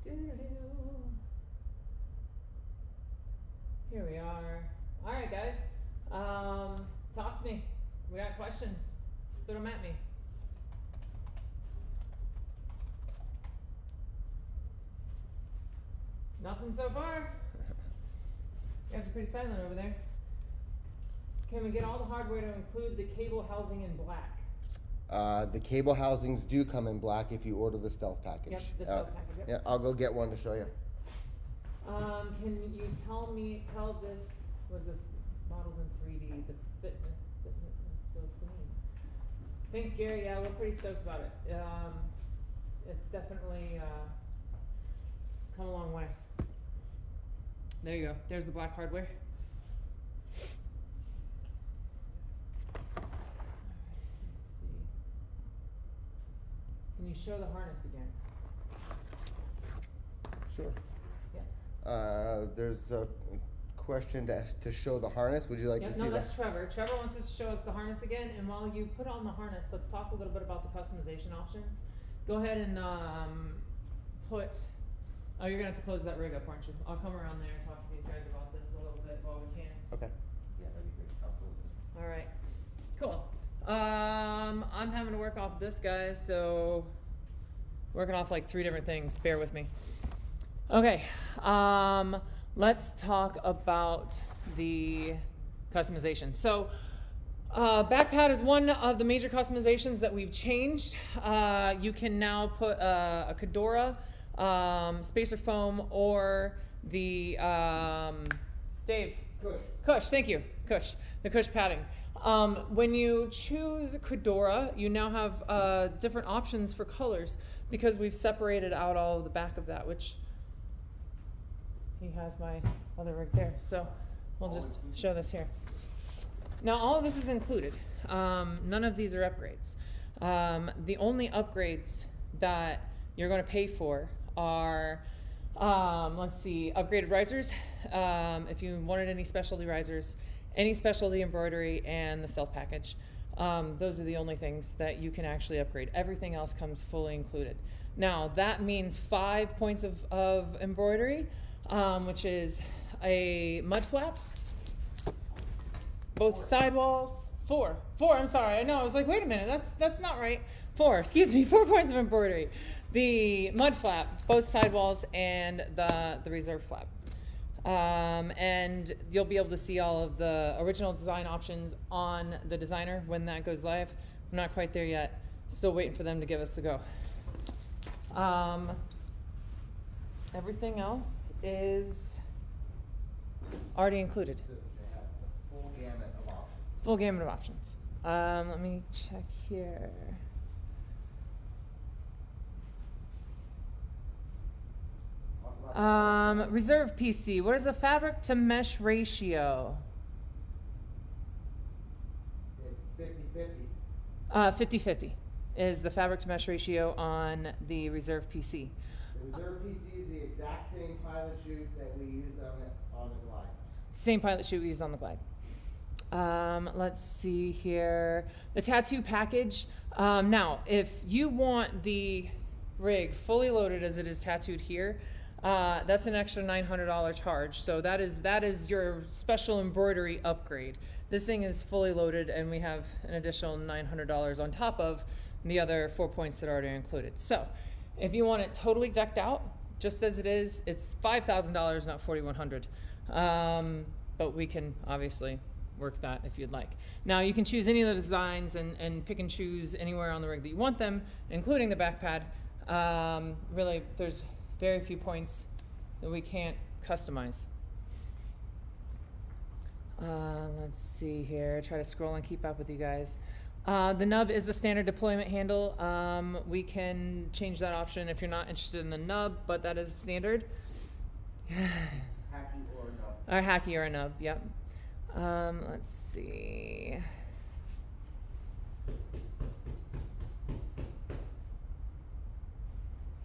Here we are. All right, guys. Talk to me. We got questions. Spit them at me. Nothing so far. You guys are pretty silent over there. Can we get all the hardware to include the cable housing in black? the cable housings do come in black if you order the stealth package. Yep, the stealth package, yep. Yeah, I'll go get one to show you. Can you tell this was modeled in 3D, the fitment is so clean. Thanks, Gary. Yeah, we're pretty stoked about it. It's definitely come a long way. There you go. There's the black hardware. you show the harness again? Sure. Yeah. There's a question to show the harness. Would you like to see no, that? that's Trevor. Trevor wants us to show us the harness again. And while you put on the harness, let's talk a little bit about the customization options. Go ahead and put. Oh, you're gonna have to close that rig up, aren't you? I'll come around there and talk to these guys about this a little bit while we can. Okay. Yeah, that'd be great. I'll close this. All right. Cool. I'm having to work off this, guys. So working off like 3 different things. Bear with me. Okay. Let's talk about the customization. So, back pad is one of the major customizations that we've changed. You can now put a Cadora, spacer foam, or the Dave. Cush, thank you. Cush, the Cush padding. When you choose Cadora, you now have different options for colors because we've separated out all of the back of that, which he has my other rig there. So we'll just show this here. Now all of this is included. None of these are upgrades. The only upgrades that you're going to pay for are, let's see, upgraded risers. If you wanted any specialty risers, any specialty embroidery, and the self package. Those are the only things that you can actually upgrade. Everything else comes fully included. Now that means 5 points of embroidery, which is a mud flap, both sidewalls. 4, I'm sorry. I know. I was like, wait a minute. That's not right. 4. Excuse me. 4 points of embroidery. The mud flap, both sidewalls, and the reserve flap. And you'll be able to see all of the original design options on the designer when that goes live. I'm not quite there yet. Still waiting for them to give us the go. Everything else is already included. They have the full gamut of options. Full gamut of options. Let me check here. Reserve PC. What is the fabric to mesh ratio? It's 50-50. 50-50 is the fabric to mesh ratio on the Reserve PC. The Reserve PC is the exact same pilot chute that we used on the Glide. Same pilot chute we used on the Glide. Let's see here. The tattoo package. Now, if you want the rig fully loaded as it is tattooed here, that's an extra $900 charge. So that is your special embroidery upgrade. This thing is fully loaded, and we have an additional $900 on top of the other 4 points that are already included. So if you want it totally decked out, just as it is, it's $5,000, not $4,100. But we can obviously work that if you'd like. Now you can choose any of the designs and pick and choose anywhere on the rig that you want them, including the back pad. Really, there's very few points that we can't customize. Let's see here. Try to scroll and keep up with you guys. The nub is the standard deployment handle. We can change that option if you're not interested in the nub, but that is standard. Hacky or a nub. Or hacky or a nub, yep. Let's see.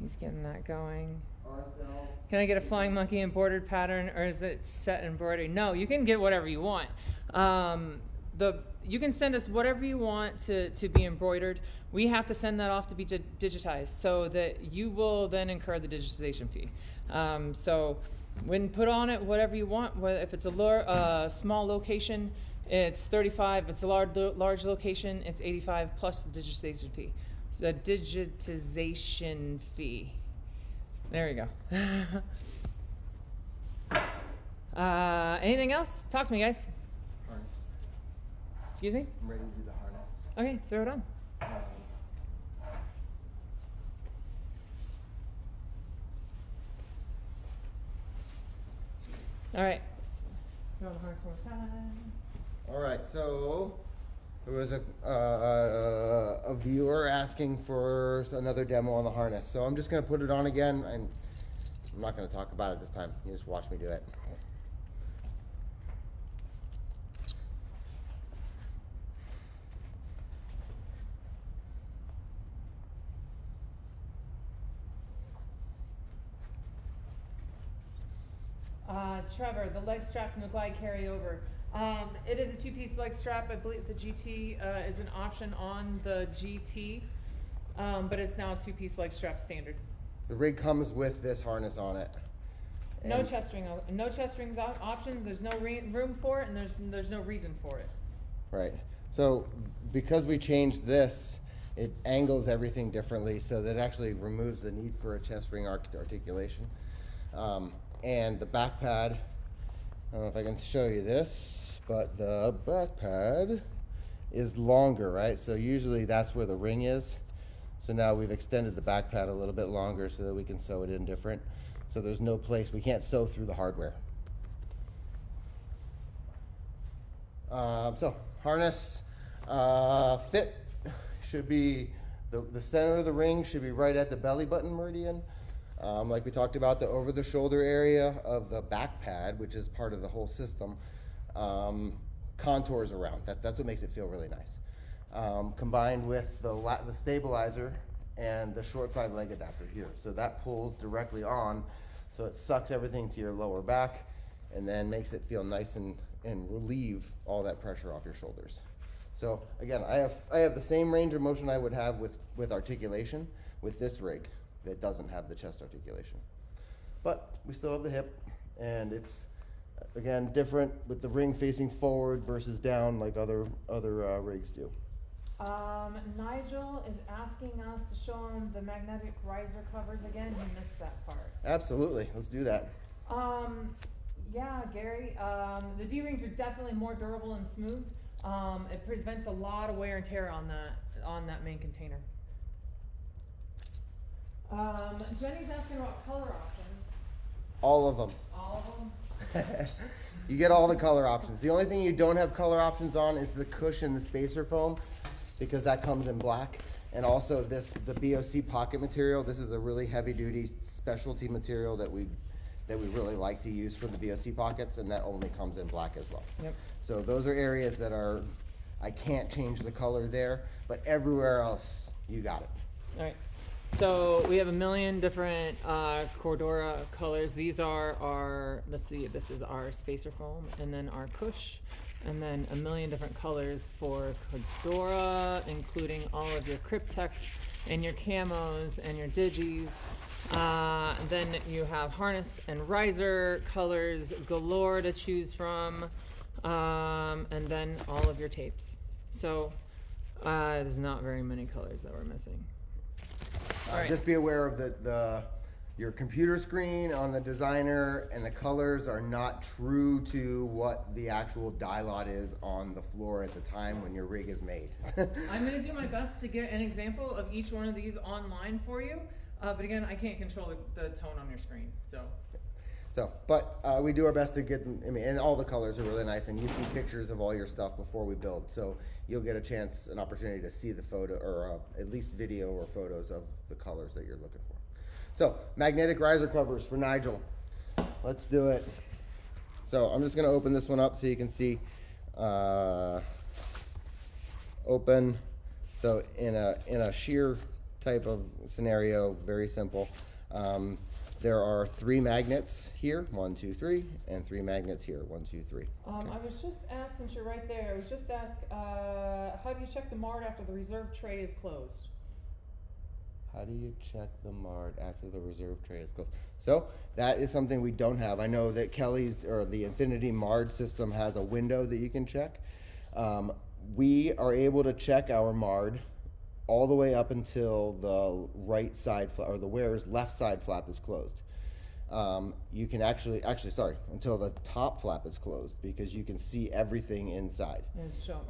He's getting that going. RSL. Can I get a flying monkey embroidered pattern, or is it set embroidery? No, you can get whatever you want. You can send us whatever you want to be embroidered. We have to send that off to be digitized, so that you will then incur the digitization fee. So when put on it whatever you want, if it's a small location, it's $35. If it's a large location, it's $85 plus the digitization fee. So the digitization fee. There we go. Anything else? Talk to me, guys. Harness. Excuse me? I'm ready to do the harness. Okay, throw it on. All right. Throw the harness one more time. All right, so there was a viewer asking for another demo on the harness. So I'm just going to put it on again, and I'm not going to talk about it this time. You just watch me do it. Trevor, the leg strap from the glide carryover. It is a two-piece leg strap. I believe the GT is an option on the GT, but it's now a two-piece leg strap standard. The rig comes with this harness on it. No And- chest ring, no chest rings options. There's no room for it, and there's no reason for it. Right. So because we changed this, it angles everything differently, so that actually removes the need for a chest ring articulation. And the back pad, I don't know if I can show you this, but the back pad is longer, right? So usually that's where the ring is. So now we've extended the back pad a little bit longer so that we can sew it in different. So there's no place, we can't sew through the hardware. So harness fit should be, the center of the ring should be right at the belly button meridian. Like we talked about, the over the shoulder area of the back pad, which is part of the whole system, contours around. That's what makes it feel really nice. Combined with the stabilizer and the short side leg adapter here. So that pulls directly on, so it sucks everything to your lower back and then makes it feel nice and relieve all that pressure off your shoulders. So again, I have the same range of motion I would have with articulation with this rig that doesn't have the chest articulation. But we still have the hip, and it's again different with the ring facing forward versus down like other rigs do. Nigel is asking us to show him the magnetic riser covers again. He missed that part. Absolutely, let's do that. Yeah, Gary, the D-rings are definitely more durable and smooth. It prevents a lot of wear and tear on that main container. Jenny's asking about color options. All of them. All of them? You get all the color options. The only thing you don't have color options on is the cushion, the spacer foam, because that comes in black. And also the BOC pocket material. This is a really heavy duty specialty material that we really like to use for the BOC pockets, and that only comes in black as well. Yep. So those are areas that I can't change the color there, but everywhere else, you got it. All right. So we have a million different Cordura colors. These are our, let's see, this is our spacer foam, and then our cush, and then a million different colors for Cordura, including all of your Cryptex and your camos and your digis. Then you have harness and riser colors galore to choose from, and then all of your tapes. So there's not very many colors that we're missing. All right. Just be aware of your computer screen on the designer, and the colors are not true to what the actual dye lot is on the floor at the time when your rig is made. I'm going to do my best to get an example of each one of these online for you. But again, I can't control the tone on your screen, But we do our best to get them, and all the colors are really nice, and you see pictures of all your stuff before we build, so you'll get an opportunity to see the photo, or at least video or photos of the colors that you're looking for. So, magnetic riser covers for Nigel. Let's do it. So, I'm just gonna open this one up so you can see. Open. So, in a shear type of scenario, very simple. There are 3 magnets here, 1, 2, 3, and 3 magnets here, 1, 2, 3. I was just asked, since you're right there, I was just asked, how do you check the MARD after the reserve tray is closed? How do you check the MARD after the reserve tray is closed? So that is something we don't have. I know that Kelly's, or the Infinity MARD system, has a window that you can check. We are able to check our MARD all the way up until the right side or the wearer's left side flap is closed. You can actually, until the top flap is closed, because you can see everything inside. Yeah, show,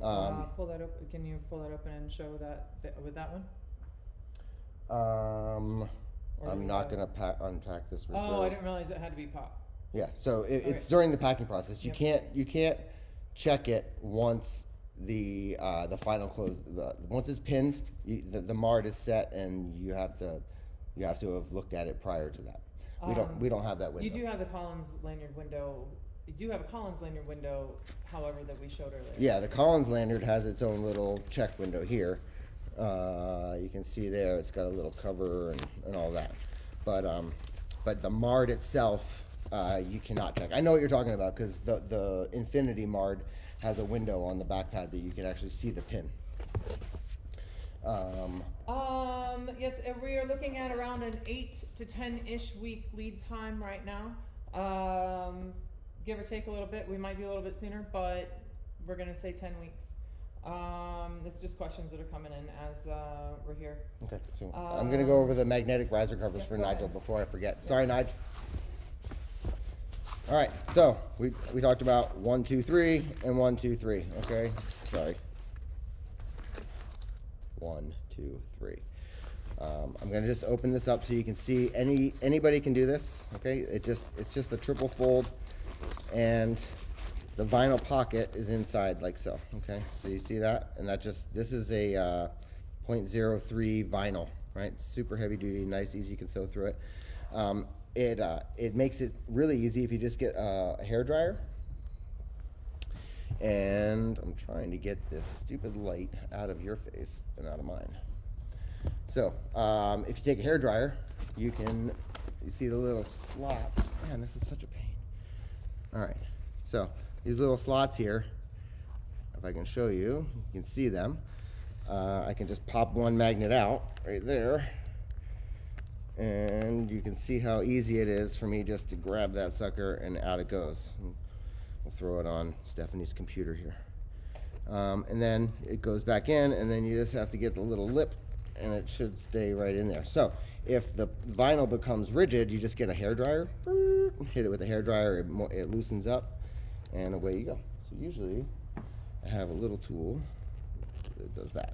pull that up. Can you pull that open and show that with that one? I'm not gonna unpack this reserve. Oh, I didn't realize it had to be pop. Yeah, so it's Okay. during the packing process. You Yep. can't check it once the final close. Once it's pinned, the MARD is set, and you have to have looked at it prior to that. We don't have that window. You do have the Collins lanyard window. You do have a Collins lanyard window, however, that we showed earlier. Yeah, the Collins lanyard has its own little check window here. You can see there, it's got a little cover and all that. But the MARD itself you cannot check. I know what you're talking about because the Infinity Mard has a window on the back pad that you can actually see the pin. Yes, we are looking at around an 8 to 10-ish week lead time right now. Give or take a little bit. We might be a little bit sooner, but we're gonna say 10 weeks. This is just questions that are coming in as we're here. Okay, so I'm gonna go over the magnetic riser covers for go Nigel ahead. before I forget. Sorry, Nigel. All right, so we talked about 1, 2, 3, and 1, 2, 3. Okay, sorry. 1, 2, 3. I'm gonna just open this up so you can see anybody can do this. Okay, it's just a triple fold, and the vinyl pocket is inside like so. Okay, so you see that, and this is a 0.03 vinyl, right? Super heavy duty, nice, easy. You can sew through it. It makes it really easy if you just get a hairdryer. And I'm trying to get this stupid light out of your face and out of mine. So, if you take a hairdryer, you see the little slots. Man, this is such a pain. All right, so these little slots here, if I can show you, you can see them. I can just pop one magnet out right there, and you can see how easy it is for me just to grab that sucker and out it goes. We'll throw it on Stephanie's computer here. And then it goes back in, and then you just have to get the little lip, and it should stay right in there. So if the vinyl becomes rigid, you just get a hairdryer, hit it with a hairdryer, it loosens up, and away you go. So usually I have a little tool that does that.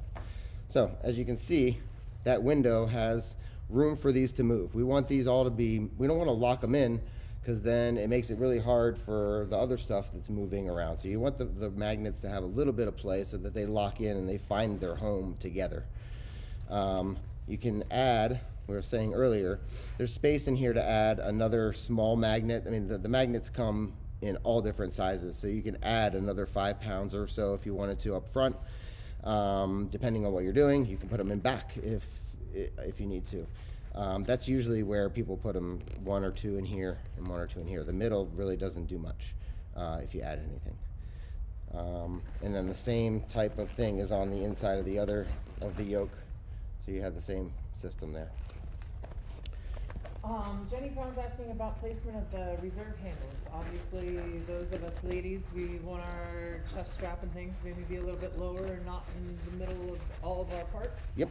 So as you can see, that window has room for these to move. We want these all to be, we don't want to lock them in, because then it makes it really hard for the other stuff that's moving around. So you want the magnets to have a little bit of play so that they lock in and they find their home together. You can add, we were saying earlier, there's space in here to add another small magnet. I mean, the magnets come in all different sizes, so you can add another 5 pounds or so if you wanted to up front. Depending on what you're doing, you can put them in back if you need to. That's usually where people put them, 1 or 2 in here and 1 or 2 in here. The middle really doesn't do much if you add anything. And then the same type of thing is on the inside of the yoke, so you have the same system there. Jenny Brown's asking about placement of the reserve handles. Obviously, those of us ladies, we want our chest strap and things maybe be a little bit lower and not in the middle of all of our parts. Yep.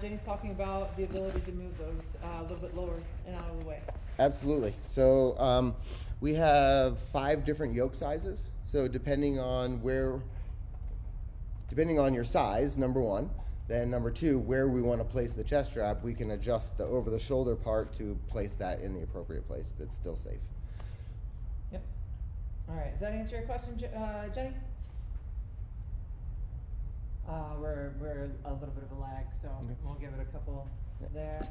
Jenny's talking about the ability to move those a little bit lower and out of the way. Absolutely. So we have 5 different yoke sizes. So depending on your size, number 1, then number 2, where we want to place the chest strap, we can adjust the over the shoulder part to place that in the appropriate place that's still safe. Yep. All right. Does that answer your question, Jenny? We're a little bit of a lag, so Okay. we'll give it a couple there. Let's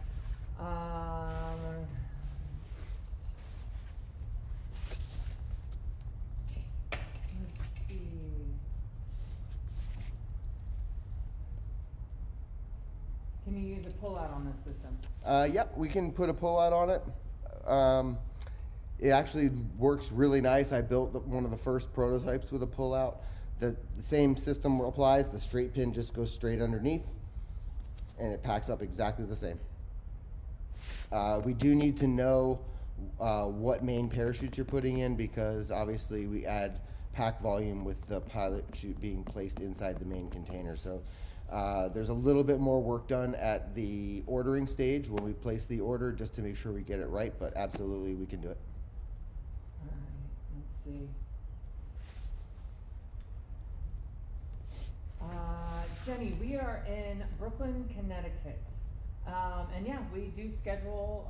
see. Can you use a pull-out on this system? Yep, we can put a pull-out on it. It actually works really nice. I built one of the first prototypes with a pull-out. The same system applies. The straight pin just goes straight underneath, and it packs up exactly the same. We do need to know what main parachutes you're putting in, because obviously we add pack volume with the pilot chute being placed inside the main container. So there's a little bit more work done at the ordering stage when we place the order, just to make sure we get it right, but absolutely we can do it. All right, let's see. Jenny, we are in Brooklyn, Connecticut. And yeah, we do schedule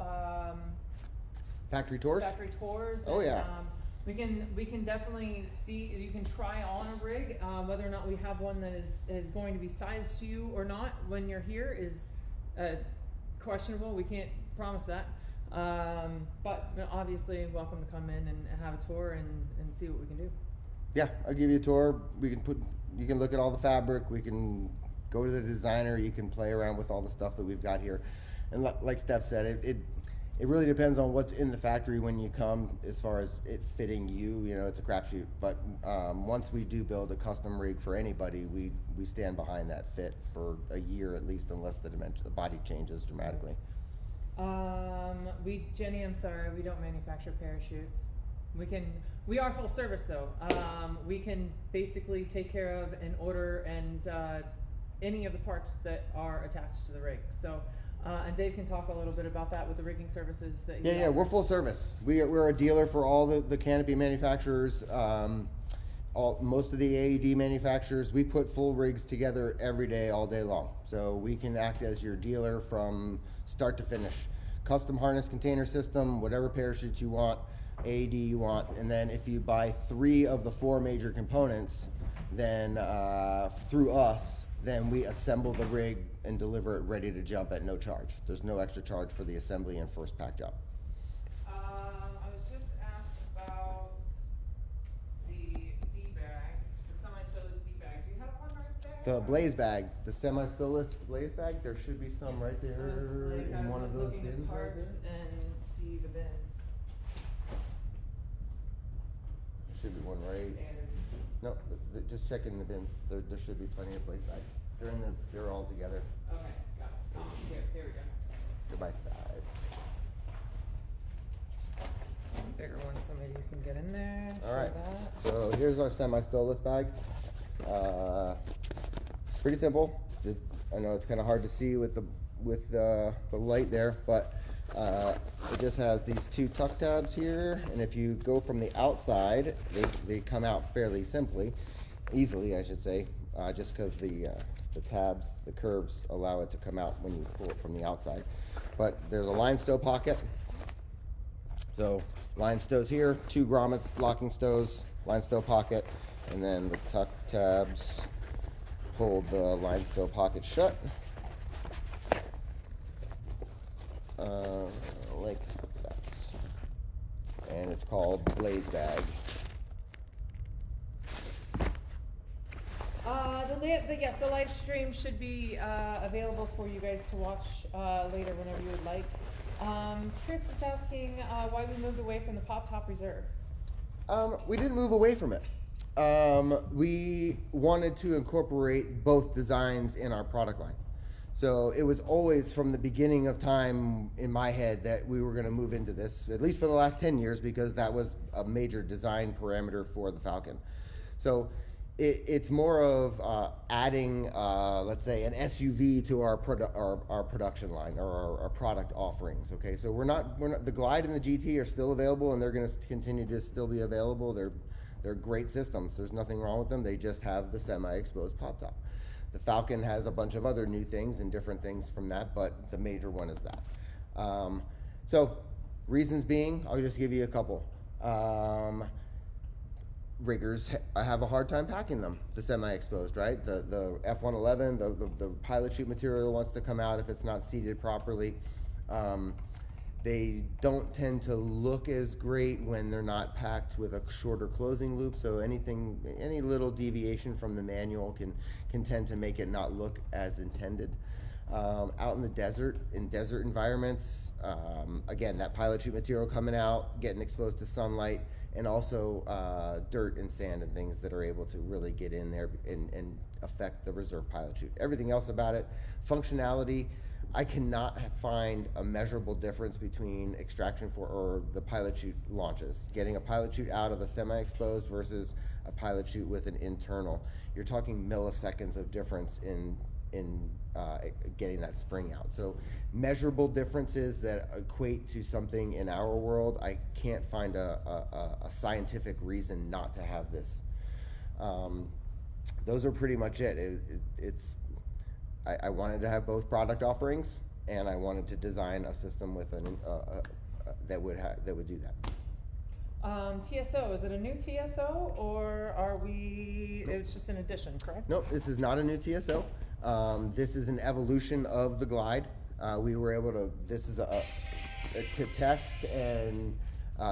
Factory tours? factory tours. Oh, and, yeah. We can definitely see, you can try on a rig. Whether or not we have one that is going to be sized to you or not when you're here is questionable. We can't promise that. But obviously welcome to come in and have a tour and see what we can do. Yeah, I'll give you a tour. You can look at all the fabric. We can go to the designer. You can play around with all the stuff that we've got here. And like Steph said, it really depends on what's in the factory when you come, as far as it fitting you. You know, it's a crapshoot. But once we do build a custom rig for anybody, we stand behind that fit for a year at least, unless the body changes dramatically. Jenny, I'm sorry, we don't manufacture parachutes. We are full service though. We can basically take care of and order and any of the parts that are attached to the rig. So, and Dave can talk a little bit about that with the rigging services that Yeah, we're full service. We're a dealer for all the canopy manufacturers, most of the AED manufacturers. We put full rigs together every day, all day long. So we can act as your dealer from start to finish. Custom harness container system, whatever parachute you want, AED you want, and then if you buy 3 of the 4 major components, then through us, then we assemble the rig and deliver it ready to jump at no charge. There's no extra charge for the assembly and first pack job. I was just asked about the D-bag, the semi-stowless D-bag. Do you have one right there? The blaze bag, the semi-stowless blaze bag, there should be some right Yes, there I was, like, in one of those looking at bins right parts there. and see the bins. There should be one right. Standard. No, just check in the bins. There should be plenty of blaze bags. They're all together. Okay, got it. Here we go. They're by size. Bigger one so maybe you can get in there. All right. That. So here's our semi-stowless bag. Pretty simple. I know it's kind of hard to see with the light there, but it just has these 2 tuck tabs here, and if you go from the outside, they come out fairly easily, I should say, just because the tabs, the curves allow it to come out when you pull it from the outside. But there's a line stow pocket. So line stows here, 2 grommets, locking stows, line stow pocket, and then the tuck tabs hold the line stow pocket shut. Like that. And it's called Blaze Bag. Yes, the live stream should be available for you guys to watch later whenever you would like. Chris is asking why we moved away from the Pop Top Reserve. We didn't move away from it. We wanted to incorporate both designs in our product line. So it was always from the beginning of time in my head that we were going to move into this, at least for the last 10 years, because that was a major design parameter for the Falkyn. So it's more of adding, let's say, an SUV to our production line or our product offerings. Okay, so we're not the Glide and the GT are still available, and they're going to continue to still be available. They're great systems. There's nothing wrong with them. They just have the semi-exposed pop top. The Falkyn has a bunch of other new things and different things from that, but the major one is that. So reasons being, I'll just give you a couple. Riggers have a hard time packing them, the semi-exposed, right? The F-111, the pilot chute material wants to come out if it's not seated properly. They don't tend to look as great when they're not packed with a shorter closing loop, so any little deviation from the manual can tend to make it not look as intended. Out in the desert, in desert environments, again, that pilot chute material coming out, getting exposed to sunlight, and also dirt and sand and things that are able to really get in there and affect the reserve pilot chute. Everything else about it, functionality, I cannot find a measurable difference between extraction or the pilot chute launches. Getting a pilot chute out of a semi-exposed versus a pilot chute with an internal. You're talking milliseconds of difference in getting that spring out. So measurable differences that equate to something in our world, I can't find a scientific reason not to have this. Those are pretty much it. I wanted to have both product offerings, and I wanted to design a system with that would do that. TSO, is it a new TSO or it's just an addition, correct? Nope, this is not a new TSO. This is an evolution of the Glide. We were able to, this is to test, and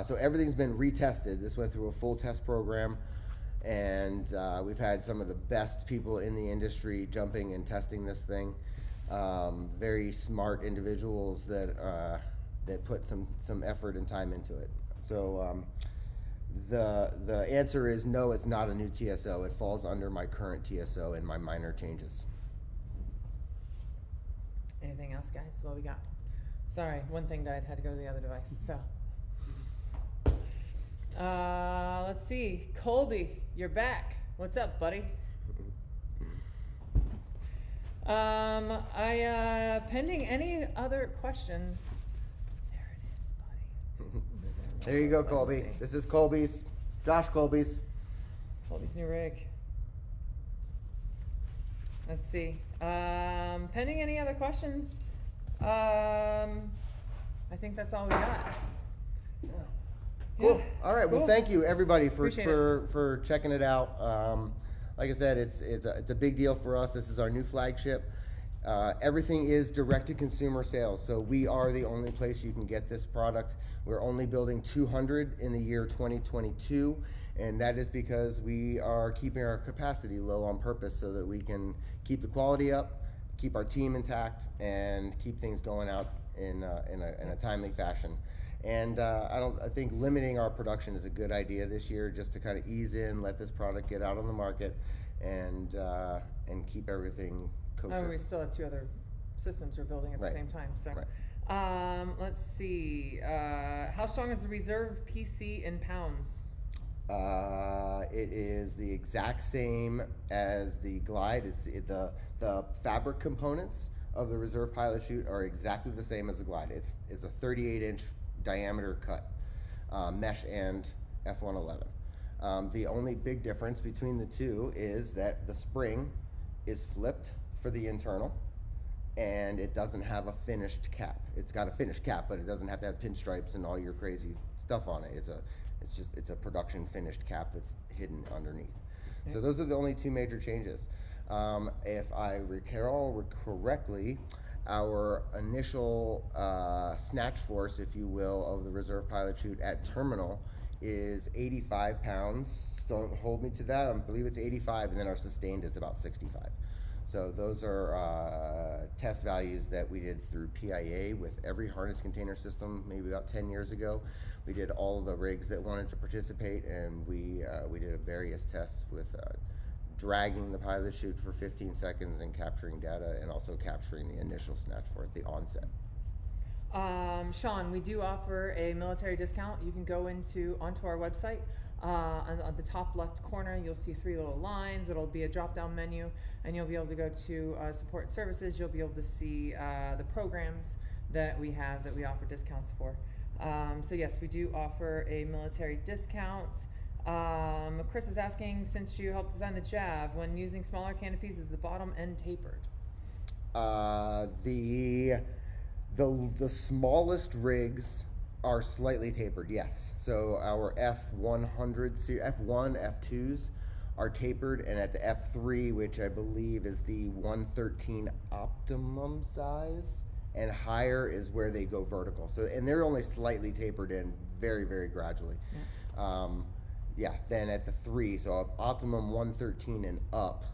so everything's been retested. This went through a full test program, and we've had some of the best people in the industry jumping and testing this thing. Very smart individuals that that put some effort and time into it. So the answer is no, it's not a new TSO. It falls under my current TSO and my minor changes. Anything else, guys? What we got? Sorry, one thing died. Had to go to the other device. So, let's see. Colby, you're back. What's up, buddy? Pending any other questions. There it is, buddy. There you go, Let me Colby. see. This is Colby's, Josh Colby's. Colby's new rig. Let's see. Pending any other questions? I think that's all we got. Cool. Yeah, All right. Well, cool. thank you everybody Appreciate for checking it out. Like I said, it's a big deal for us. This is our new flagship. Everything is direct to consumer sales, so we are the only place you can get this product. We're only building 200 in the year 2022, and that is because we are keeping our capacity low on purpose so that we can keep the quality up, keep our team intact, and keep things going out in a timely fashion. And I think limiting our production is a good idea this year, just to kind of ease in, let this product get out on the market, and keep everything kosher. Oh, we still have 2 other systems we're building at the Right. same time. So, Right. let's see. How strong is the reserve PC in pounds? It is the exact same as the Glide. The fabric components of the Reserve Pilot Chute are exactly the same as the Glide. It's a 38-inch diameter cut, mesh and F111. The only big difference between the two is that the spring is flipped for the internal, and it doesn't have a finished cap. It's got a finished cap, but it doesn't have to have pinstripes and all your crazy stuff on it. It's a production finished cap that's hidden underneath. Okay. So those are the only 2 major changes. If I recall correctly, our initial snatch force, if you will, of the Reserve Pilot Chute at terminal is 85 pounds. Don't hold me to that. I believe it's 85, and then our sustained is about 65. So those are test values that we did through PIA with every harness container system maybe about 10 years ago. We did all the rigs that wanted to participate, and we did various tests with dragging the pilot chute for 15 seconds and capturing data, and also capturing the initial snatch for it, the onset. Sean, we do offer a military discount. You can go onto our website. On the top left corner, you'll see 3 little lines. It'll be a drop-down menu, and you'll be able to go to support and services. You'll be able to see the programs that we have that we offer discounts for. So yes, we do offer a military discount. Chris is asking, since you helped design the Jav, when using smaller canopies, is the bottom end tapered? The smallest rigs are slightly tapered, yes. So our F100, F1, F2s are tapered, and at the F3, which I believe is the 113 optimum size, and higher is where they go vertical. So, and they're only slightly tapered in, very, very gradually. Yeah. Then at the 3, so optimum 113 and up,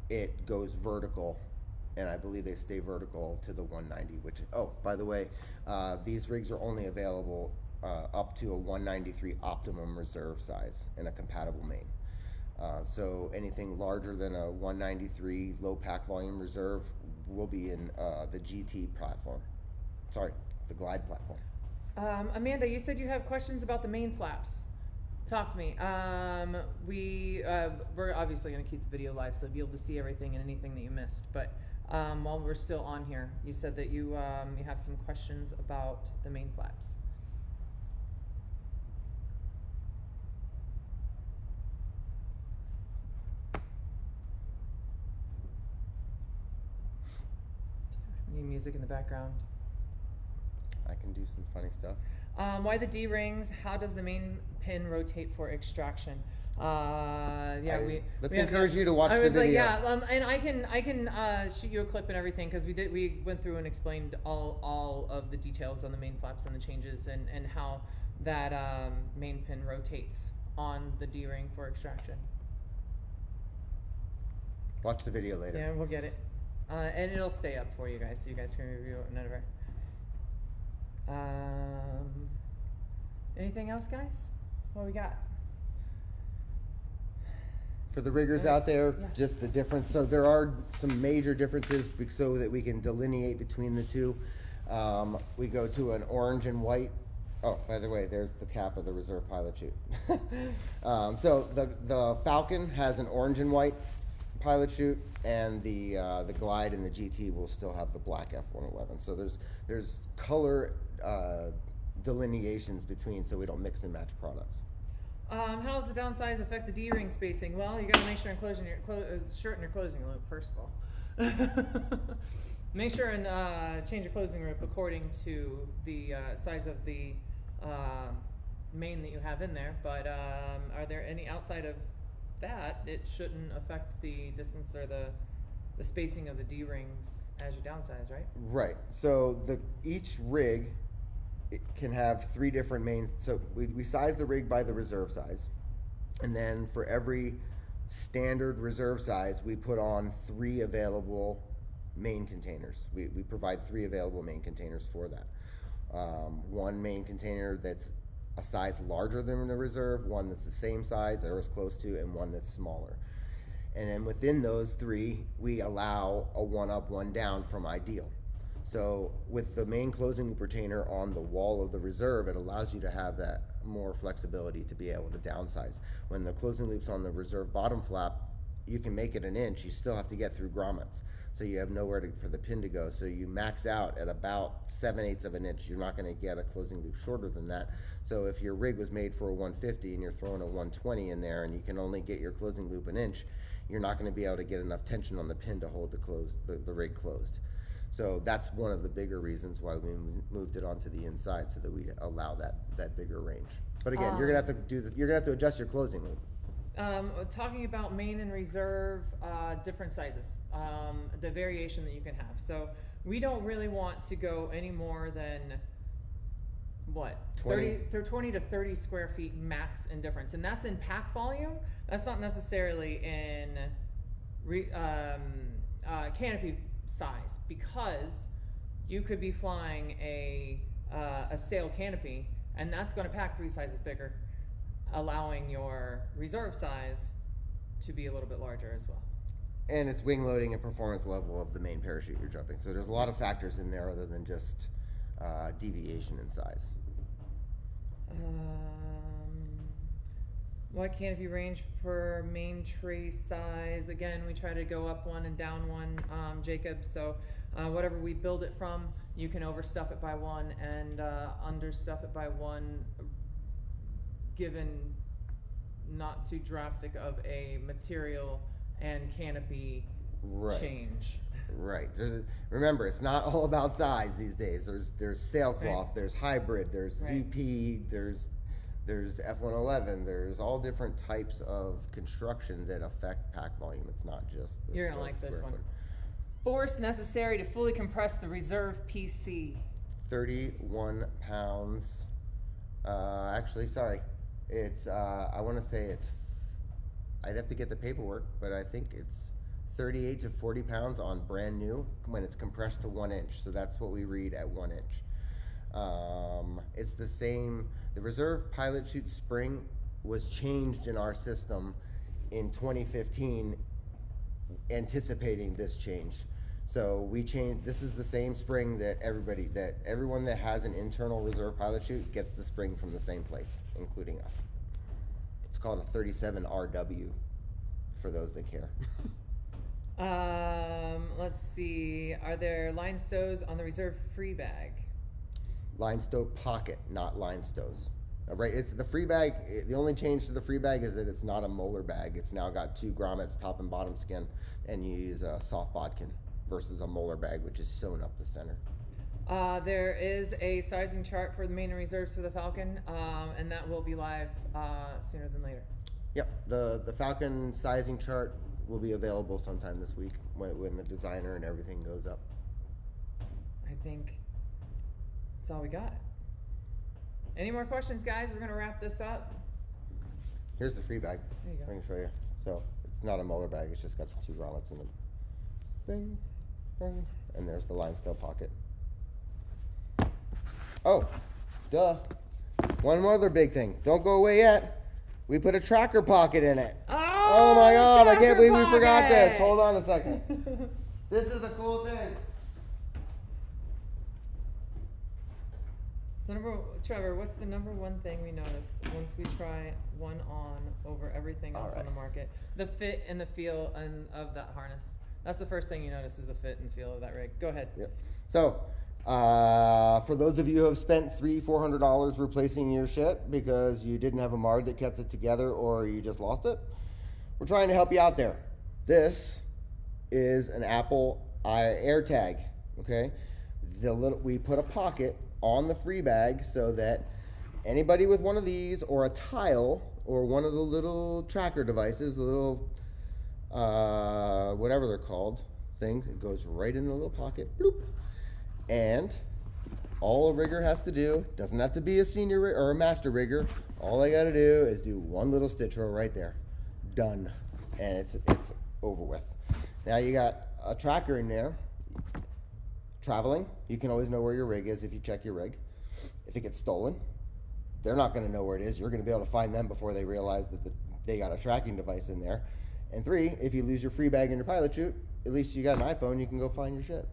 it goes vertical, and I believe they stay vertical to the 190, which, oh, by the way, these rigs are only available up to a 193 optimum reserve size and a compatible main. So anything larger than a 193 low pack volume reserve will be in the GT platform. Sorry, the Glide platform. Amanda, you said you have questions about the main flaps. Talk to me. We're obviously going to keep the video live, so you'll be able to see everything and anything that you missed. But while we're still on here, you said that you have some questions about the main flaps. Any music in the background? I can do some funny stuff. Why the D rings? How does the main pin rotate for extraction? Let's encourage you to watch the video. Like, yeah, and I can shoot you a clip and everything, because we went through and explained all of the details on the main flaps and the changes and how that main pin rotates on the D ring for extraction. Watch the video later. Yeah, we'll get it, and it'll stay up for you guys, so you guys can review it whenever. Anything else, guys? What we got? For the riggers Yeah. out there, Yeah. just the difference. So there are some major differences so that we can delineate between the two. We go to an orange and white. Oh, by the way, there's the cap of the reserve pilot chute. So the Falcon has an orange and white pilot chute, and the Glide and the GT will still have the black F-111. So there's color delineations between, so we don't mix and match products. How does the downsize affect the D-ring spacing? Well, you got to make sure and shorten your closing loop first of all. Make sure and change your closing loop according to the size of the main that you have in there. But are there any outside of that? It shouldn't affect the distance or the spacing of the D-rings as you downsize, right? Right. So each rig it can have 3 different mains. So we size the rig by the reserve size, and then for every standard reserve size, we put on 3 available main containers. We provide 3 available main containers for that. One main container that's a size larger than the reserve, one that's the same size or as close to, and one that's smaller. And then within those 3, we allow a 1 up, 1 down from ideal. So with the main closing loop retainer on the wall of the reserve, it allows you to have that more flexibility to be able to downsize. When the closing loop's on the reserve bottom flap, you can make it an inch, you still have to get through grommets. So you have nowhere for the pin to go. So you max out at about 7/8 of an inch. You're not gonna get a closing loop shorter than that. So if your rig was made for a 150 and you're throwing a 120 in there and you can only get your closing loop an inch, you're not gonna be able to get enough tension on the pin to hold the rig closed. So that's one of the bigger reasons why we moved it onto the inside, so that we allow that bigger range. But again, you're gonna have to adjust your closing loop. Talking about main and reserve, different sizes, the variation that you can have. So we don't really want to go any more than what 20 to 30 square feet max in difference, and that's in pack volume. That's not necessarily in canopy size, because you could be flying a sail canopy, and that's going to pack 3 sizes bigger, allowing your reserve size to be a little bit larger as well. And it's wing loading and performance level of the main parachute you're jumping. So there's a lot of factors in there other than just deviation in size. What canopy range per main tray size? Again, we try to go up 1 and down 1, Jacob. So whatever we build it from, you can overstuff it by 1 and understuff it by 1, given not too drastic of a material and canopy change. Right. Remember, it's not all about size these days. There's sailcloth, Right. there's hybrid, there's Right. ZP, there's F-111, there's all different types of construction that affect pack volume. It's not just the, You're gonna the like this square one. foot. Force necessary to fully compress the reserve PC. 31 pounds. Actually, sorry. It's, I want to say it's, I'd have to get the paperwork, but I think it's 38 to 40 pounds on brand new when it's compressed to 1 inch. So that's what we read at 1 inch. It's the same, the reserve pilot chute spring was changed in our system in 2015, anticipating this change. So we changed, this is the same spring that everyone that has an internal reserve pilot chute gets the spring from the same place, including us. It's called a 37 RW for those that care. Let's see. Are there line stows on the reserve free bag? Line stow pocket, not line stows. Right, it's the free bag. The only change to the free bag is that it's not a molar bag. It's now got 2 grommets, top and bottom skin, and you use a soft bodkin versus a molar bag, which is sewn up the center. There is a sizing chart for the main and reserves for the Falcon, and that will be live sooner than later. Yep, the Falcon sizing chart will be available sometime this week when the designer and everything goes up. I think that's all we got. Any more questions, guys? We're gonna wrap this up. Here's the free bag. There you go. I can show you. So it's not a molar bag. It's just got the 2 grommets in it. Bing, bing, and there's the line stow pocket. Oh, duh. One more other big thing. Don't go away yet. We put a tracker pocket in it. Oh, my God, I tracker can't believe we forgot this. pocket. Hold on a second. This is a cool thing. So Trevor, what's the number one thing we notice once we try one on over everything else on the market? The fit and the feel of that harness. That's the first thing you notice is the fit and feel of that rig. Go ahead. Yep. So, for those of you who have spent $300-400 replacing your shit because you didn't have a Mard that kept it together or you just lost it, we're trying to help you out there. This is an Apple AirTag. Okay, we put a pocket on the free bag so that anybody with one of these or a tile or one of the little tracker devices, the little whatever they're called thing, it goes right in the little pocket. Bloop. And all a rigger has to do, doesn't have to be a senior or a master rigger. All they got to do is do one little stitch row right there. Done. And it's over with. Now you got a tracker in there. Traveling, you can always know where your rig is if you check your rig. If it gets stolen, they're not going to know where it is. You're going to be able to find them before they realize that they got a tracking device in there. And 3, if you lose your free bag in your pilot chute, at least you got an iPhone, you can go find your shit.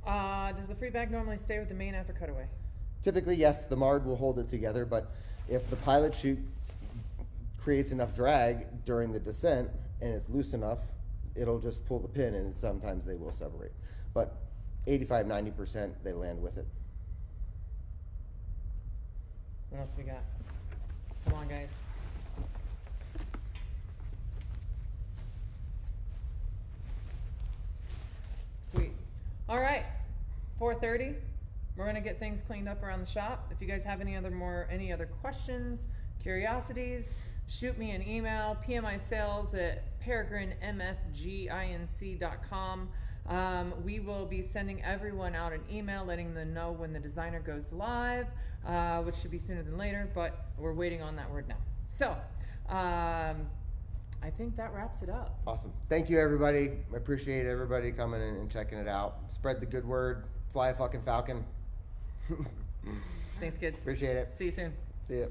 Does the free bag normally stay with the main after cutaway? Typically, yes, the Mard will hold it together, but if the pilot chute creates enough drag during the descent and it's loose enough, it'll just pull the pin and sometimes they will separate. But 85-90% they land with it. What else we got? Come on, guys. Sweet. All right, 4:30. We're gonna get things cleaned up around the shop. If you guys have any other questions, curiosities, shoot me an email, pmisales@peregrinmfginc.com. We will be sending everyone out an email letting them know when the designer goes live, which should be sooner than later, but we're waiting on that word now. So, I think that wraps it up. Awesome. Thank you, everybody. I appreciate everybody coming in and checking it out. Spread the good word. Fly a fucking Falcon. Thanks, kids. Appreciate it. See you soon. See ya.